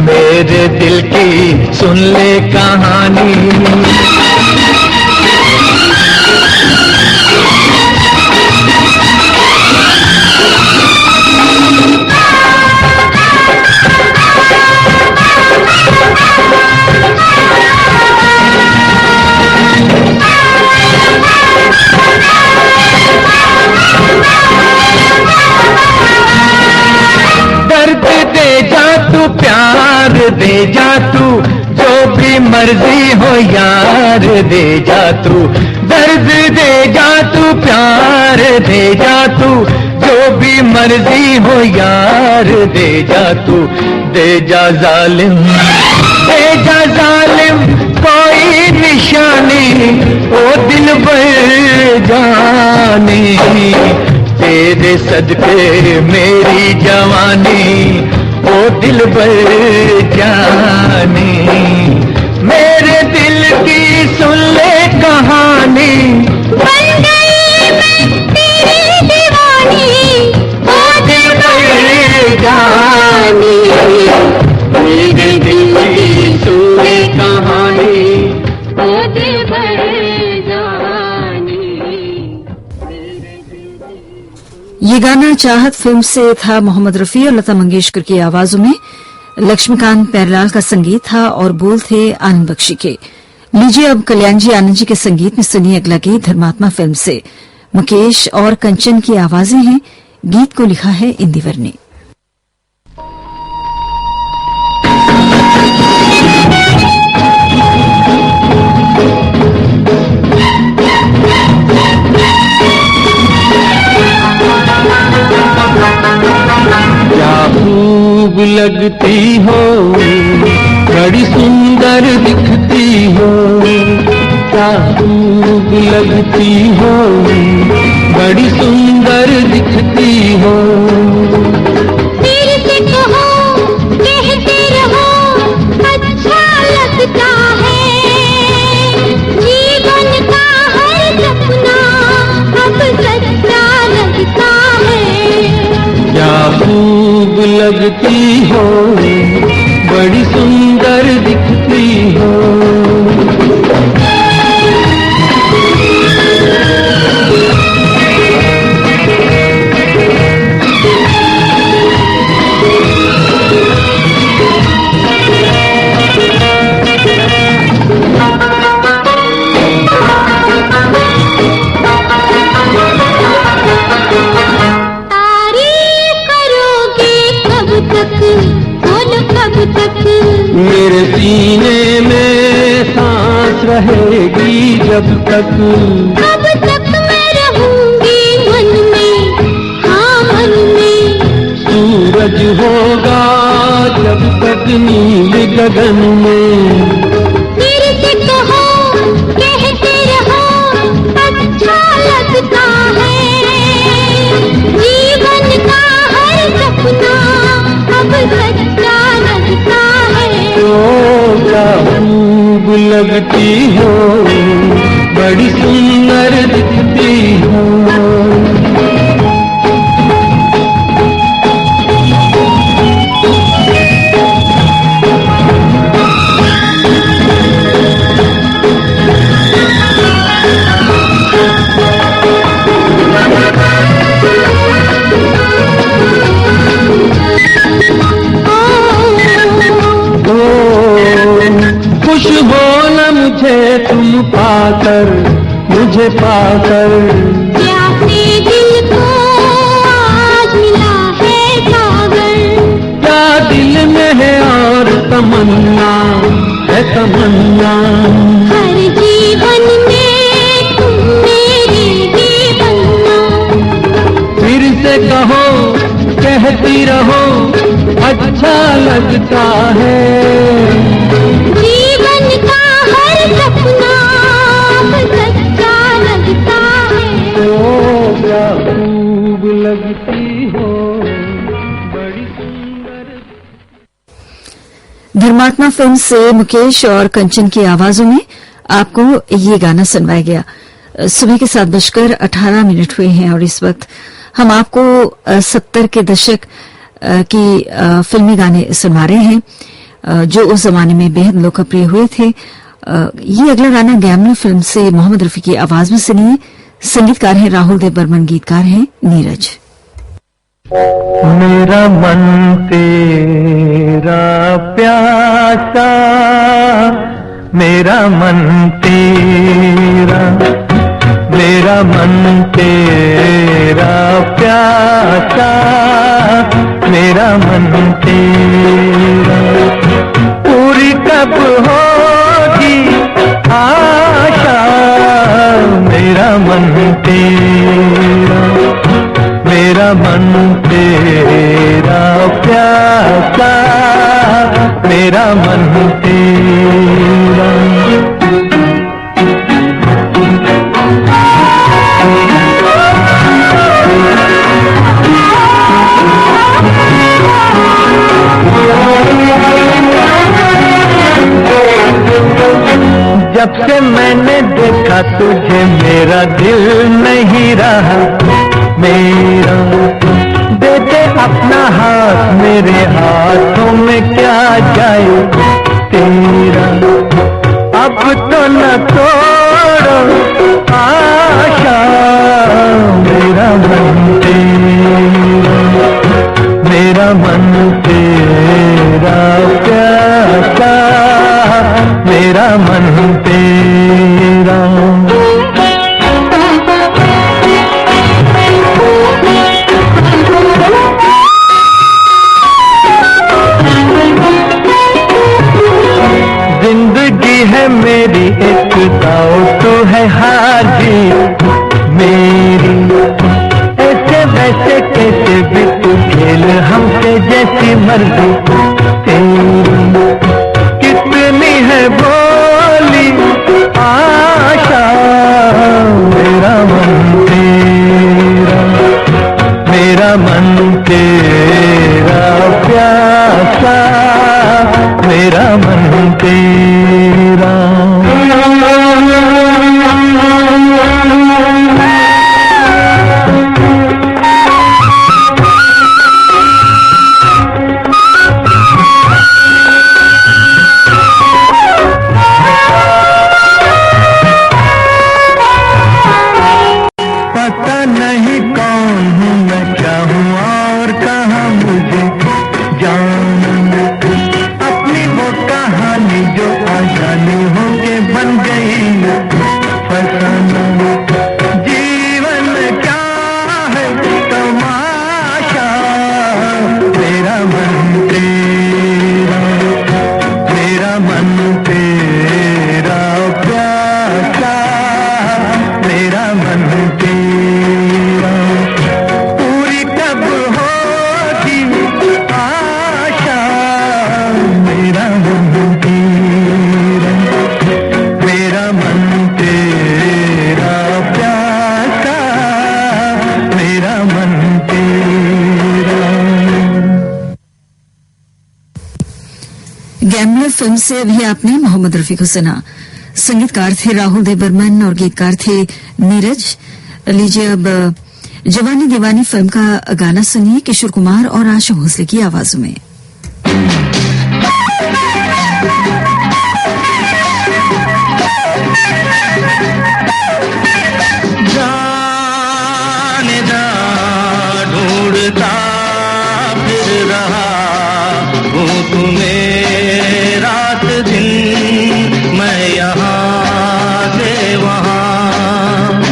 [SPEAKER 4] मेरे दिल की सुन ले कहानी। दर्द दे जा तू, प्यार दे जा तू, जो भी मर्जी हो यार दे जा तू। दर्द दे जा तू, प्यार दे जा तू, जो भी मर्जी हो यार दे जा तू। दे जा जालिम, दे जा जालिम कोई निशानी, ओ दिल भर जानी। तेरे सदके मेरी जवानी, ओ दिल भर जानी। मेरे दिल की सुन ले कहानी,
[SPEAKER 3] बन गई मैं तेरी दीवानी, ओ दिल भर जानी।
[SPEAKER 2] मेरे दिल की सुन ले कहानी,
[SPEAKER 3] ओ दिल भर
[SPEAKER 1] ये गाना चाहत फिल्म से था। मोहम्मद रफी और लता मंगेशकर की आवाजों में लक्ष्मीकांत प्यारेलाल का संगीत था और बोल थे आनंद बख्शी के। लीजिए अब कल्याण जी आनंद जी के संगीत में सुनिए अगला गीत धर्मात्मा फिल्म से। मुकेश और कंचन की आवाजें हैं। गीत को लिखा है इंदिवर ने।
[SPEAKER 4] क्या खूब लगती हो, बड़ी सुंदर दिखती हो। क्या खूब लगती हो, बड़ी सुंदर दिखती हो।
[SPEAKER 3] दिल से कहो, कहते रहो, अच्छा लगता है। जीवन का हर सपना अब सच्चा लगता है।
[SPEAKER 4] लगती हो, बड़ी सुंदर दिखती हो। मेरे सीने में सांस रहेगी जब तक
[SPEAKER 3] मैं रहूंगी मन में, हाँ मन में।
[SPEAKER 4] सूरज होगा जब तक नील गगन में।
[SPEAKER 3] फिर से कहो, कहते रहो, अच्छा लगता है। जीवन का हर सपना अब सच्चा लगता है।
[SPEAKER 4] क्या खूब लगती हो, बड़ी सुंदर दिखती हो। खुश हो न मुझे तुम पाकर, मुझे पाकर।
[SPEAKER 3] प्यासे दिल को आज मिला है सागर।
[SPEAKER 4] क्या दिल में है और तमन्ना है तमन्ना।
[SPEAKER 3] हर जीवन में तुम मेरे ही बनना।
[SPEAKER 4] फिर से कहो, कहती रहो, अच्छा लगता है।
[SPEAKER 3] जीवन का हर सपना सच्चा लगता है।
[SPEAKER 4] ओ क्या खूब लगती हो, बड़ी सुंदर।
[SPEAKER 1] धर्मात्मा फिल्म से मुकेश और कंचन की आवाजों में आपको ये गाना सुनवाया गया। सुबह के 7:18 हुए हैं और इस वक्त हम आपको 70 के दशक की फिल्मी गाने सुनवा रहे हैं जो उस जमाने में बेहद लोकप्रिय हुए थे। ये अगला गाना गैमला फिल्म से मोहम्मद रफी की आवाज में सुनिए। संगीतकार हैं राहुल देव बर्मन, गीतकार हैं नीरज।
[SPEAKER 4] मेरा मन तेरा प्यासा, मेरा मन तेरा, मेरा मन तेरा प्यासा, मेरा मन तेरा। पूरी कब होगी आशा, मेरा मन तेरा, मेरा मन तेरा प्यासा, मेरा मन तेरा। जब से मैंने देखा तुझे मेरा दिल नहीं रहा मेरा। दे दे अपना हाथ मेरे हाथों में, क्या जाए तेरा। अब तो न तोड़ो आशा, मेरा मन तेरा, मेरा मन तेरा प्यासा, मेरा मन तेरा। जिंदगी है मेरी एक दाव, तू है हाजी मेरी। ऐसे वैसे कैसे भी तू खेल हमसे जैसी मर्जी तेरी। कितनी है बोली आशा, मेरा मन तेरा, मेरा मन तेरा प्यासा, मेरा मन तेरा।
[SPEAKER 1] गैमलर फिल्म से अभी आपने मोहम्मद रफी को सुना। संगीतकार थे राहुल देव बर्मन और गीतकार थे नीरज। लीजिए अब जवानी दीवानी फिल्म का गाना सुनिए किशोर कुमार और आशा भोसले की आवाजों में।
[SPEAKER 4] जाने जा ढूंढता फिर रहा हूँ तुम्हें रात दिन, मैं यहाँ से वहाँ।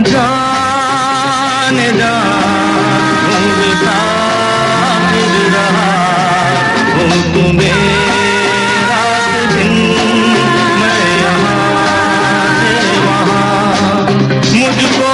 [SPEAKER 4] जाने जा ढूंढता फिर रहा हूँ तुम्हें रात दिन, मैं यहाँ से वहाँ। मुझको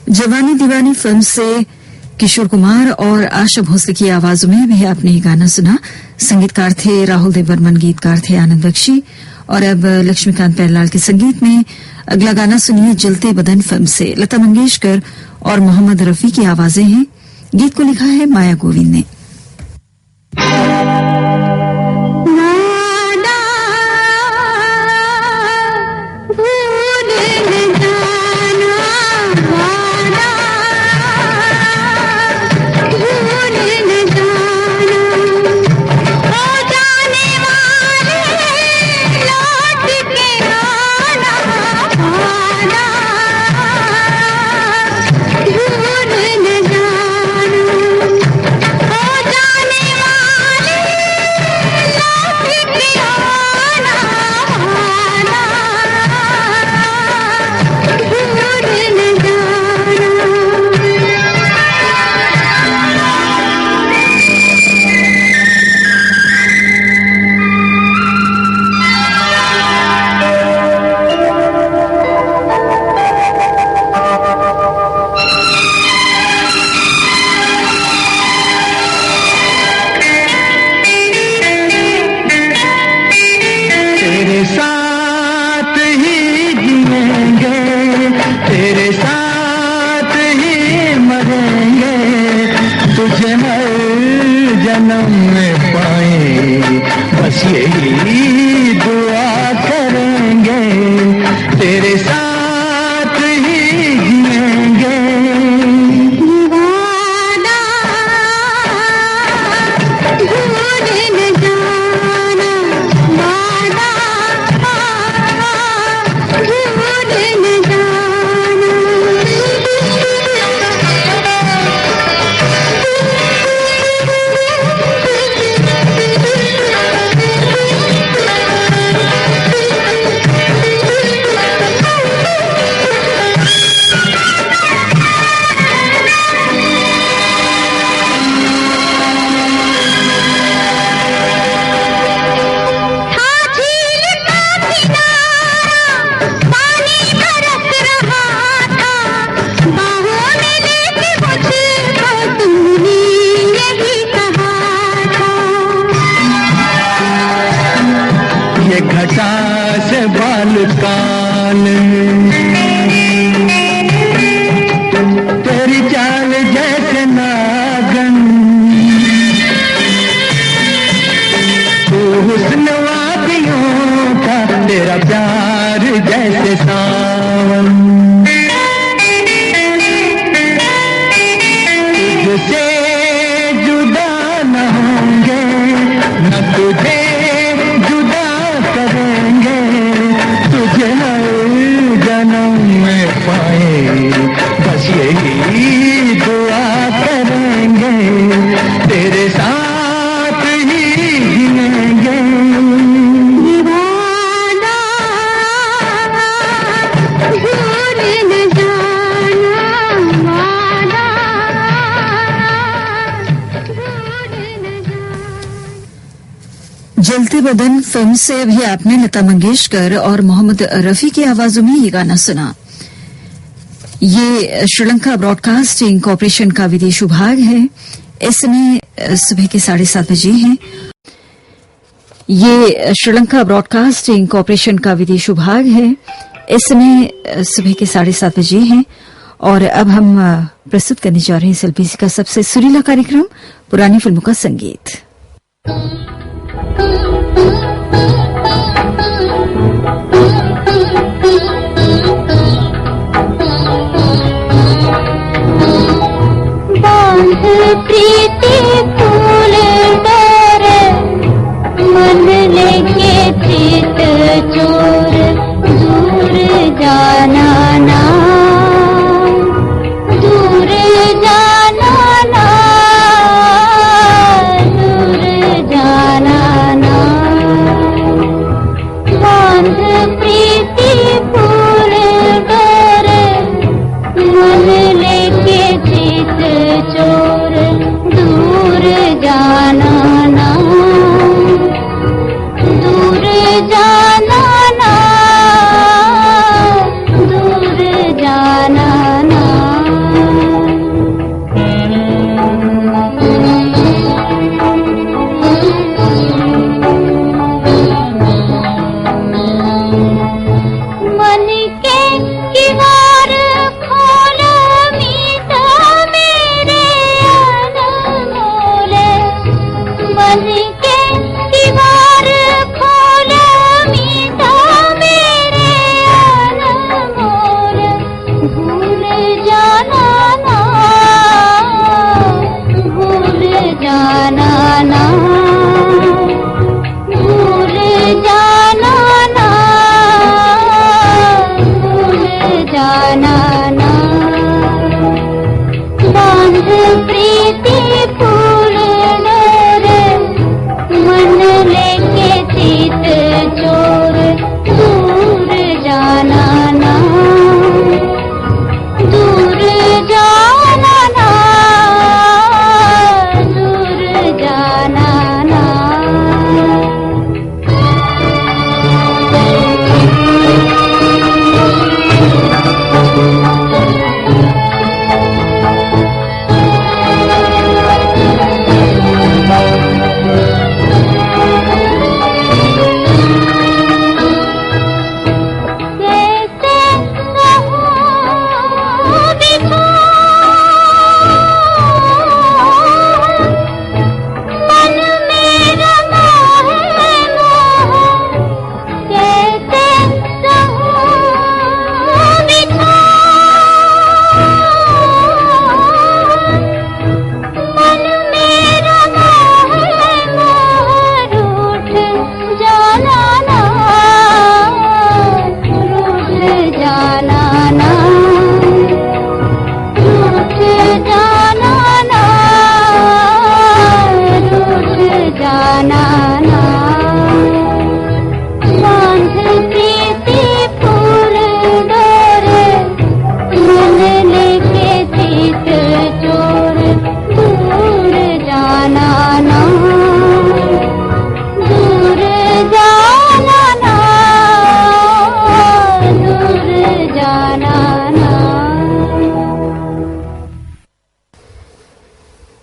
[SPEAKER 1] जवानी दीवानी फिल्म से किशोर कुमार और आशा भोसले की आवाजों में भी आपने ये गाना सुना। संगीतकार थे राहुल देव बर्मन, गीतकार थे आनंद बख्शी। और अब लक्ष्मीकांत प्यारेलाल के संगीत में अगला गाना सुनिए जलते बदन फिल्म से। लता मंगेशकर और मोहम्मद रफी की आवाजें हैं। गीत को लिखा है माया गोविंद ने।
[SPEAKER 3] जाने वाले
[SPEAKER 4] से बाल काले, तेरी चाल जैसे नागन, तू हुस्न वादियों का, तेरा प्यार जैसे सावन। तुझसे जुदा न होंगे, न तुझे जुदा करेंगे, तुझे हर जन्म में पाए, बस यही दुआ करेंगे, तेरे साथ ही जिएंगे।
[SPEAKER 3] दीवाना भूल न जाना, वादा भूल न जाना।
[SPEAKER 1] जलते बदन फिल्म से अभी आपने लता मंगेशकर और मोहम्मद रफी की आवाजों में ये गाना सुना। ये श्रीलंका ब्रॉडकास्टिंग कॉरपोरेशन का विदेश विभाग है। इस समय सुबह के 7:30 बजे हैं। ये श्रीलंका ब्रॉडकास्टिंग कॉरपोरेशन का विदेश विभाग है। इस समय सुबह के 7:30 बजे हैं और अब हम प्रस्तुत करने जा रहे हैं एसएलबीसी का सबसे सुरीला कार्यक्रम, पुरानी फिल्मों का संगीत।
[SPEAKER 3] बांध प्रीति फूल डोरे, मन लेके प्रीत चोर, दूर जाना ना, दूर जाना ना, दूर जाना ना। बांध प्रीति फूल डोरे, मन लेके प्रीत चोर, दूर जाना ना, दूर जाना ना, दूर जाना ना। मन के किवार खोल मीठा मेरे अनमोल, मन के किवार खोल मीठा मेरे अनमोल, भूल जाना ना, भूल जाना ना, भूल जाना ना, भूल जाना ना। बांध प्रीति फूल डोरे, मन लेके प्रीत चोर, दूर जाना ना, दूर जाना ना, दूर जाना ना।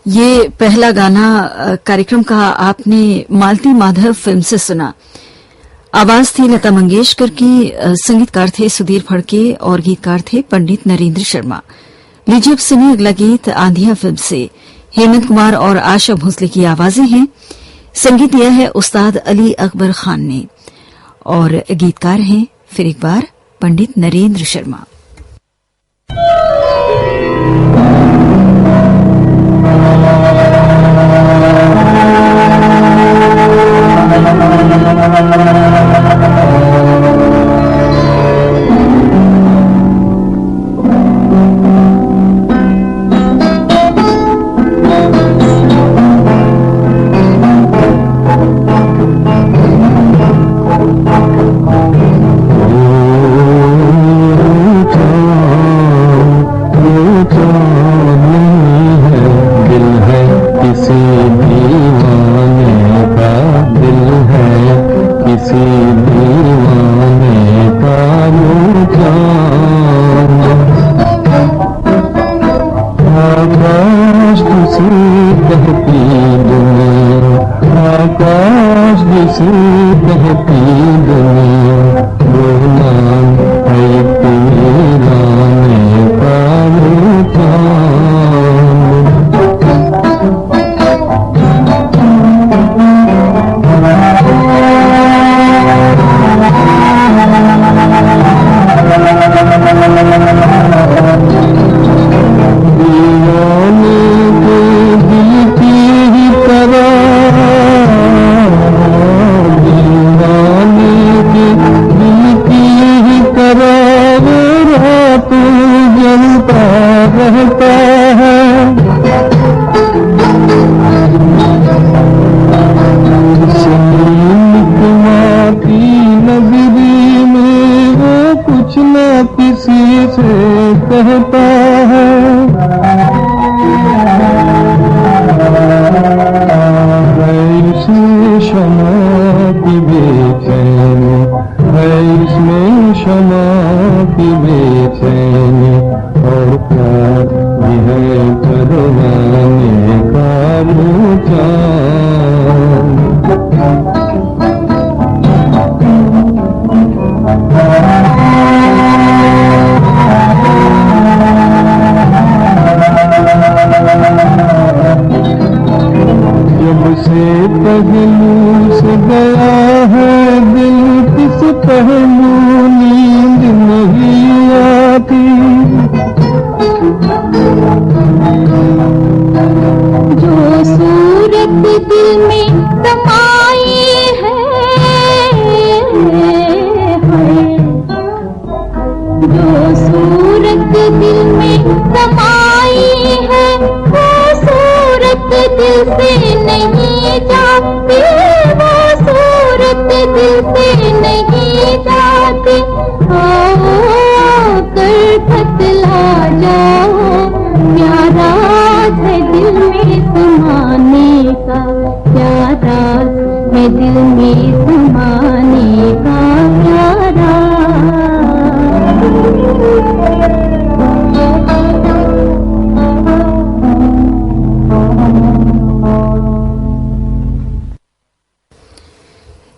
[SPEAKER 1] ये पहला गाना कार्यक्रम का आपने मालती माधव फिल्म से सुना। आवाज थी लता मंगेशकर की, संगीतकार थे सुधीर फड़के और गीतकार थे पंडित नरेंद्र शर्मा। लीजिए अब सुनिए अगला गीत आंधिया फिल्म से। हेमंत कुमार और आशा भोसले की आवाजें हैं। संगीत दिया है उस्ताद अली अकबर खान ने और गीतकार हैं फिर एक बार पंडित नरेंद्र शर्मा।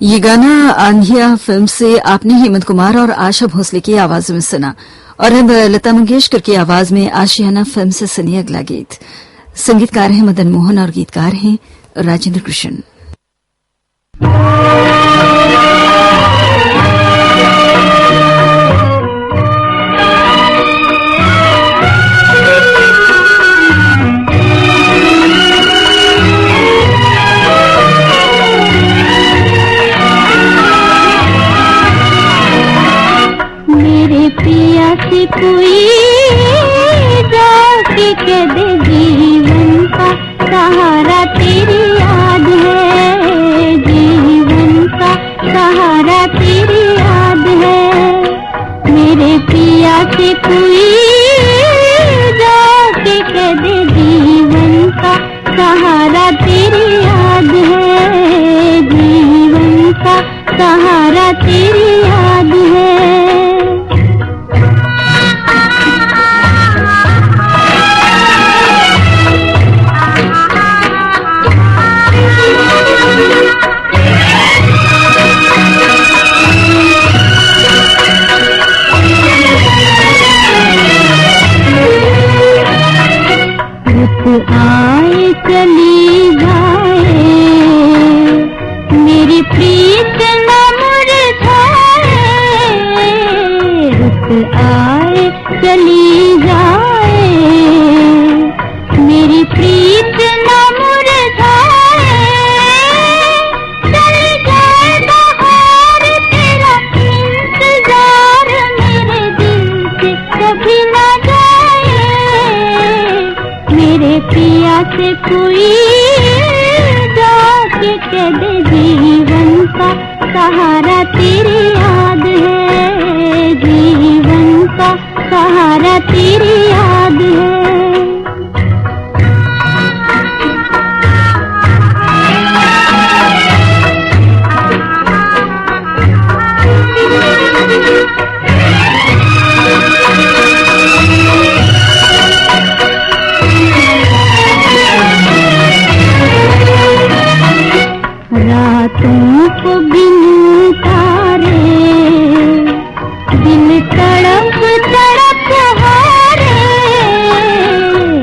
[SPEAKER 1] ये गाना आंधिया फिल्म से आपने हेमंत कुमार और आशा भोसले की आवाज में सुना। और अब लता मंगेशकर की आवाज में आशियाना फिल्म से सुनिए अगला गीत। संगीतकार हैं मदन मोहन और गीतकार हैं राजेंद्र कृष्ण।
[SPEAKER 3] पिया से कोई जाके कह दे जीवन का सहारा तेरी याद है, जीवन का सहारा तेरी याद है। मेरे पिया से कोई जाके कह दे जीवन का सहारा तेरी याद है, जीवन का सहारा तेरी याद है। कोई जाके कह दे जीवन का सहारा तेरी याद है, जीवन का सहारा तेरी याद है। रातों को बिन तारे दिल तड़प तड़प हारे,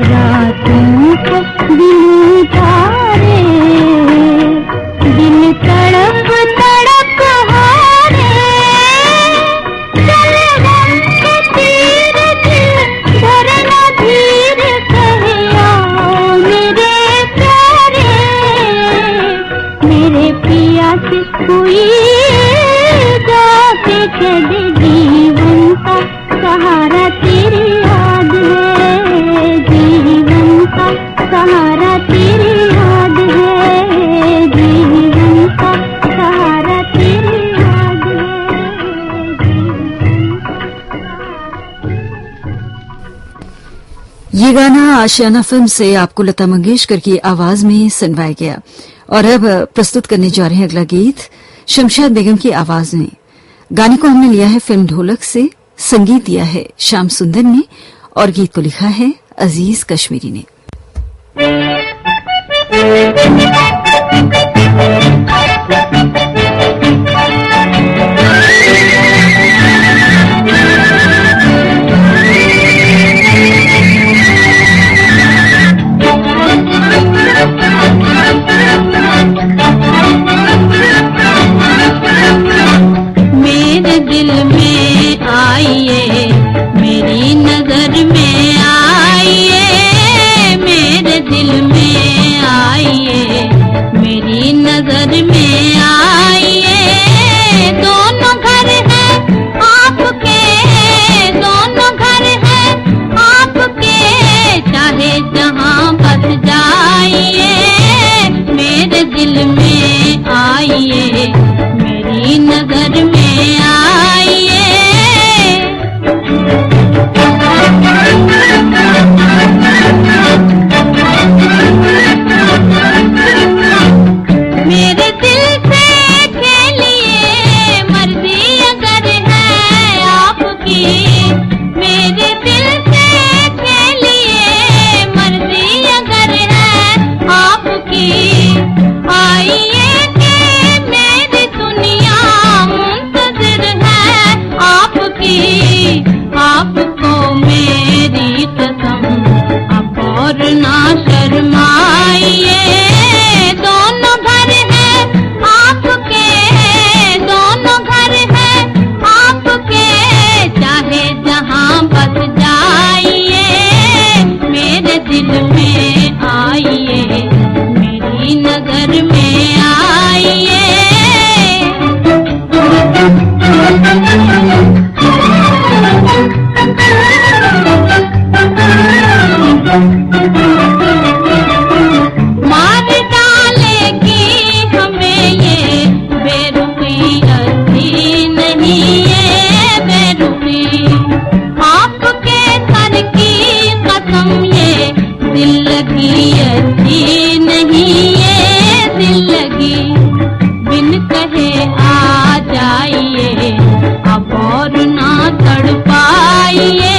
[SPEAKER 3] रातों को बिन तारे दिल तड़प तड़प हारे, चल हम के तीर दिल धरना धीर कहिया मेरे प्यारे, मेरे पिया से कोई जाके कह दे जीवन का सहारा तेरी याद है, जीवन का सहारा तेरी याद है, जीवन का सहारा तेरी याद है।
[SPEAKER 1] ये गाना आशियाना फिल्म से आपको लता मंगेशकर की आवाज में सुनवाया गया। और अब प्रस्तुत करने जा रहे हैं अगला गीत शमशाद बेगम की आवाज में। गाने को हमने लिया है फिल्म ढोलक से, संगीत दिया है श्याम सुंदर ने और गीत को लिखा है अजीज कश्मीरी ने।
[SPEAKER 3] मेरे दिल में आइए, मेरी नजर में आइए, मेरे दिल में आइए, मेरी नजर में आइए, दोनों घर हैं आपके, दोनों घर हैं आपके, चाहे जहां बस जाइए, मेरे दिल में आइए, मेरी नजर में आइए। मेरे दिल से खेलिए मर्जी अगर है आपकी, मेरे दिल से खेलिए मर्जी अगर है आपकी, आइए कि मेरी दुनिया मुंतज़िर है आपकी, आपको मेरी कसम अब और ना शर्माइए, दोनों घर हैं आपके, दोनों घर हैं आपके, चाहे जहां बस जाइए, मेरे दिल में आइए, मेरी नजर में आइए। मार डालेगी हमें ये बेरुखी अच्छी नहीं, ये बेरुखी आपके सर की कसम, ये दिल लगी अच्छी नहीं, ये दिल लगी बिन कहे आ जाइए, अब और ना तड़पाइए,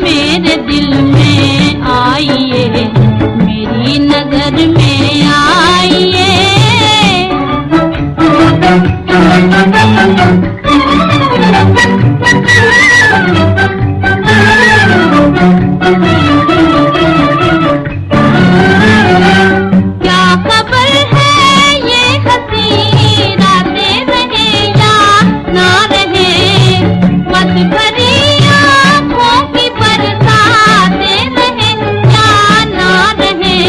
[SPEAKER 3] मेरे दिल में आइए, मेरी नजर में आइए। क्या खबर है ये हंसी रातें रहे या ना रहे, मत भरी आँखों की बरसातें रहे या ना रहे,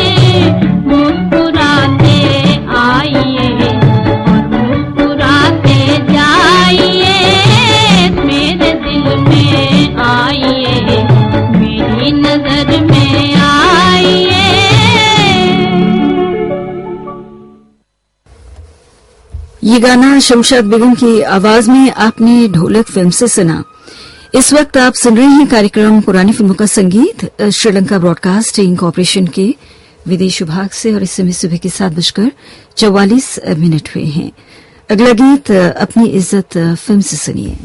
[SPEAKER 3] मुस्कुराते आइए और मुस्कुराते जाइए, मेरे दिल में आइए, मेरी नजर में आइए।
[SPEAKER 1] ये गाना शमशाद बेगम की आवाज में आपने ढोलक फिल्म से सुना। इस वक्त आप सुन रहे हैं कार्यक्रम पुरानी फिल्मों का संगीत श्रीलंका ब्रॉडकास्टिंग कॉरपोरेशन के विदेश विभाग से, और इस समय सुबह के 7:44 हुए हैं। अगला गीत अपनी इज्जत फिल्म से सुनिए।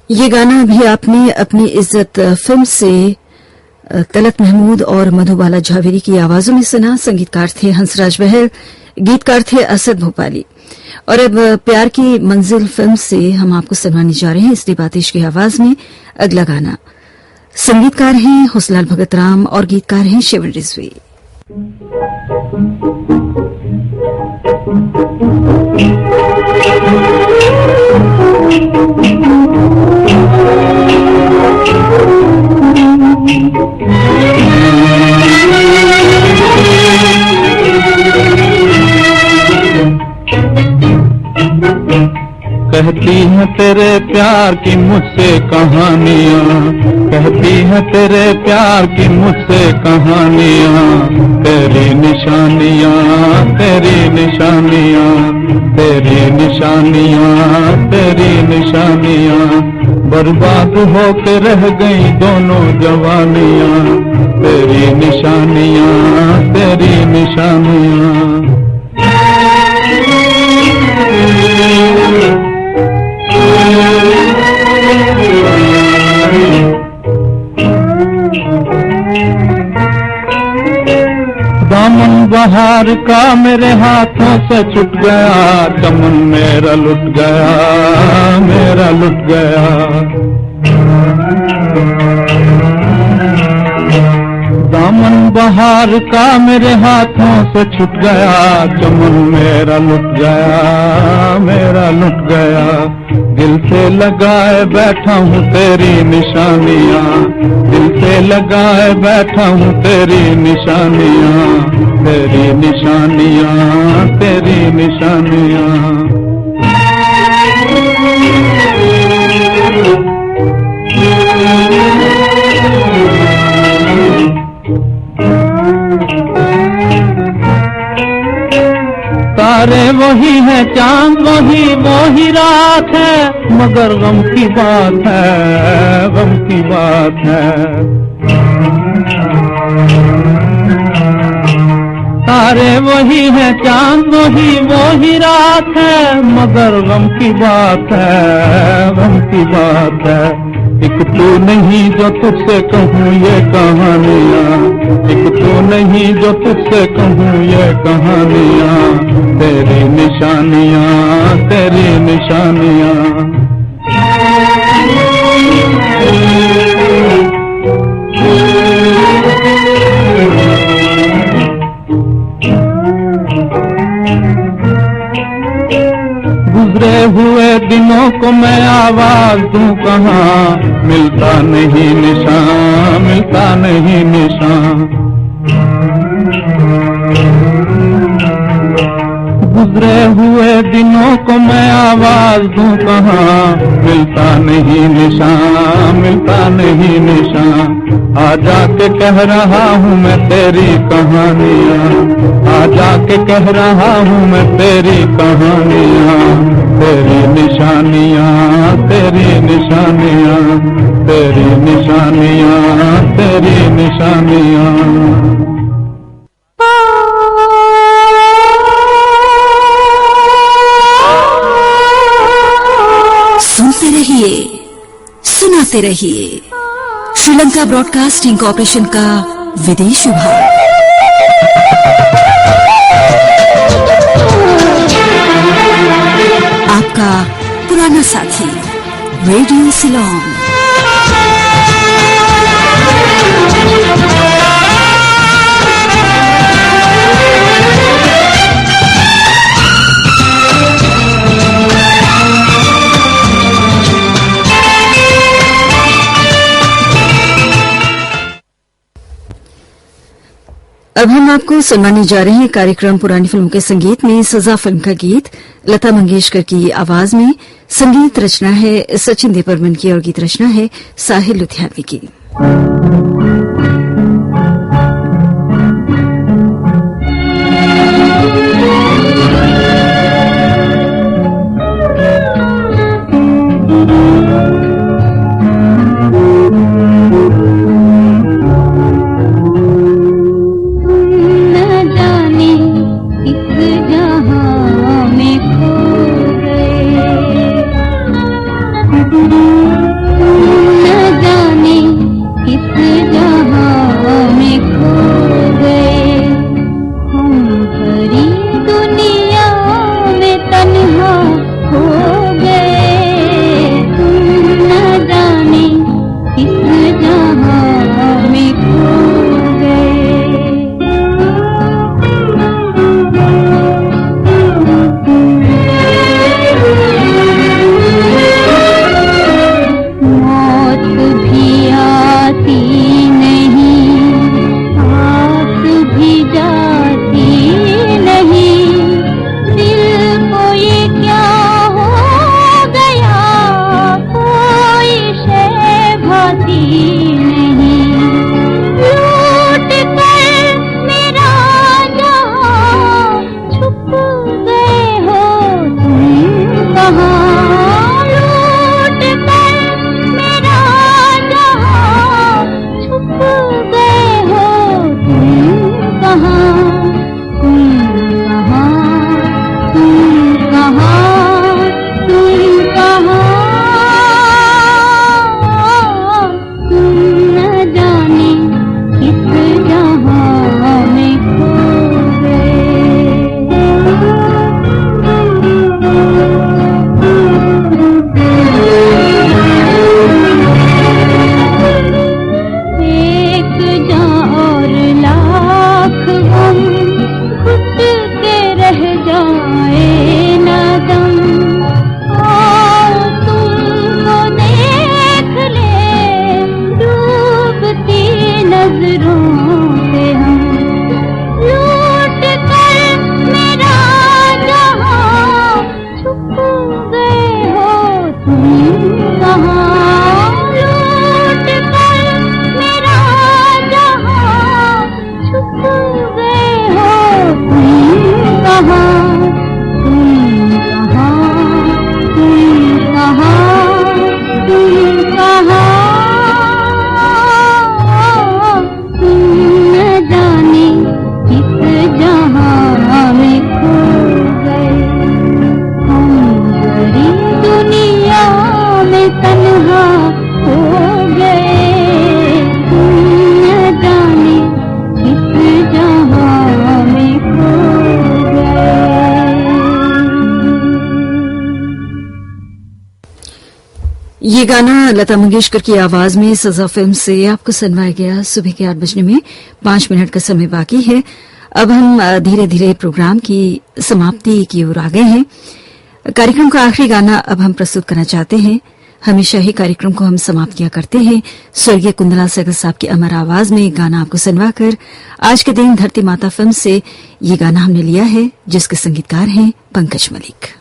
[SPEAKER 1] ये गाना भी आपने अपनी इज्जत फिल्म से तलत महमूद और मधुबाला झावेरी की आवाजों में सुना। संगीतकार थे हंसराज बहल, गीतकार थे असद भोपाली। और अब प्यार की मंजिल फिल्म से हम आपको सुनाने जा रहे हैं इसलिए बातिश की आवाज में अगला गाना। संगीतकार हैं हुसलाल भगत राम और गीतकार हैं शिवन रिजवी।
[SPEAKER 5] कहती है तेरे प्यार की मुझसे कहानियाँ, कहती है तेरे प्यार की मुझसे कहानियाँ, तेरी निशानियाँ, तेरी निशानियाँ, तेरी निशानियाँ, तेरी निशानियाँ, बर्बाद होके रह गई दोनों जवानियाँ, तेरी निशानियाँ, तेरी निशानियाँ। दामन बहार का मेरे हाथों से छूट गया, चमन मेरा लुट गया, मेरा लुट गया। दामन बहार का मेरे हाथों से छूट गया, चमन मेरा लुट गया, मेरा लुट गया। दिल से लगाए बैठा हूँ तेरी निशानियाँ, दिल से लगाए बैठा हूँ तेरी निशानियाँ, तेरी निशानियाँ, तेरी निशानियाँ। तारे वही है, चांद वही रात है, मगर गम की बात है, गम की बात है। तारे वही है, चांद वही रात है, मगर गम की बात है, गम की बात है। एक तू नहीं जो तुझसे कहूँ ये कहानियाँ, एक तू नहीं जो तुझसे कहूँ ये कहानियाँ, तेरी निशानियाँ, तेरी निशानियाँ। गुजरे हुए दिनों को मैं आवाज दूं कहाँ, मिलता नहीं निशान, मिलता नहीं निशान। गुजरे हुए दिनों को मैं आवाज दूं कहाँ, मिलता नहीं निशान, मिलता नहीं निशान। आ जाके कह रहा हूँ मैं तेरी कहानियाँ, आ जाके कह रहा हूँ मैं तेरी कहानियाँ, तेरी निशानियाँ, तेरी निशानियाँ, तेरी निशानियाँ, तेरी निशानियाँ।
[SPEAKER 1] सुनते रहिए, सुनाते रहिए। श्रीलंका ब्रॉडकास्टिंग कॉर्पोरेशन का विदेश विभाग। आपका पुराना साथी रेडियो सिलोन। अब हम आपको सुनाने जा रहे हैं कार्यक्रम पुरानी फिल्मों के संगीत में सजा फिल्म का गीत लता मंगेशकर की आवाज में। संगीत रचना है सचिन देवबर्मन की और गीत रचना है साहिल लुधियानवी की।
[SPEAKER 3] न जाने किस
[SPEAKER 1] ये गाना लता मंगेशकर की आवाज में सजा फिल्म से आपको सुनवाया गया। सुबह के 8 बजने में 5 मिनट का समय बाकी है। अब हम धीरे धीरे प्रोग्राम की समाप्ति की ओर आ गए हैं। कार्यक्रम का आखिरी गाना अब हम प्रस्तुत करना चाहते हैं। हमेशा ही कार्यक्रम को हम समाप्त किया करते हैं स्वर्गीय कुंदला सहगल साहब की अमर आवाज में गाना आपको सुनवाकर। आज के दिन धरती माता फिल्म से ये गाना हमने लिया है, जिसके संगीतकार हैं पंकज मलिक।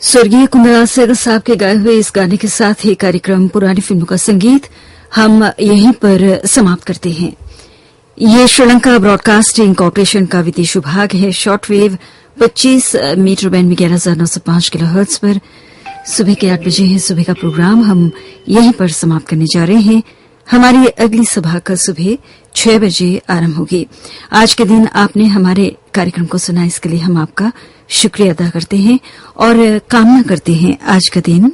[SPEAKER 1] स्वर्गीय कुंदला सहगल साहब के गाए हुए इस गाने के साथ ही कार्यक्रम पुरानी फिल्मों का संगीत हम यहीं पर समाप्त करते हैं। ये श्रीलंका ब्रॉडकास्टिंग कॉर्पोरेशन का विदेश विभाग है। शॉर्टवेव 25 मीटर बैंड में 11,905 किलोहर्ट्ज पर सुबह के 8 बजे है। सुबह का प्रोग्राम हम यहीं पर समाप्त करने जा रहे हैं। हमारी अगली सभा कल सुबह 6 बजे आरंभ होगी। आज के दिन आपने हमारे कार्यक्रम को सुना, इसके लिए हम आपका शुक्रिया अदा करते हैं और कामना करते हैं आज का दिन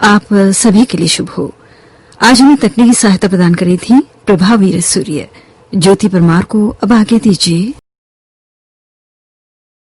[SPEAKER 1] आप सभी के लिए शुभ हो। आज हमें तकनीकी सहायता प्रदान करी थी प्रभावीर सूर्य। ज्योति परमार को अब आज्ञा दीजिए।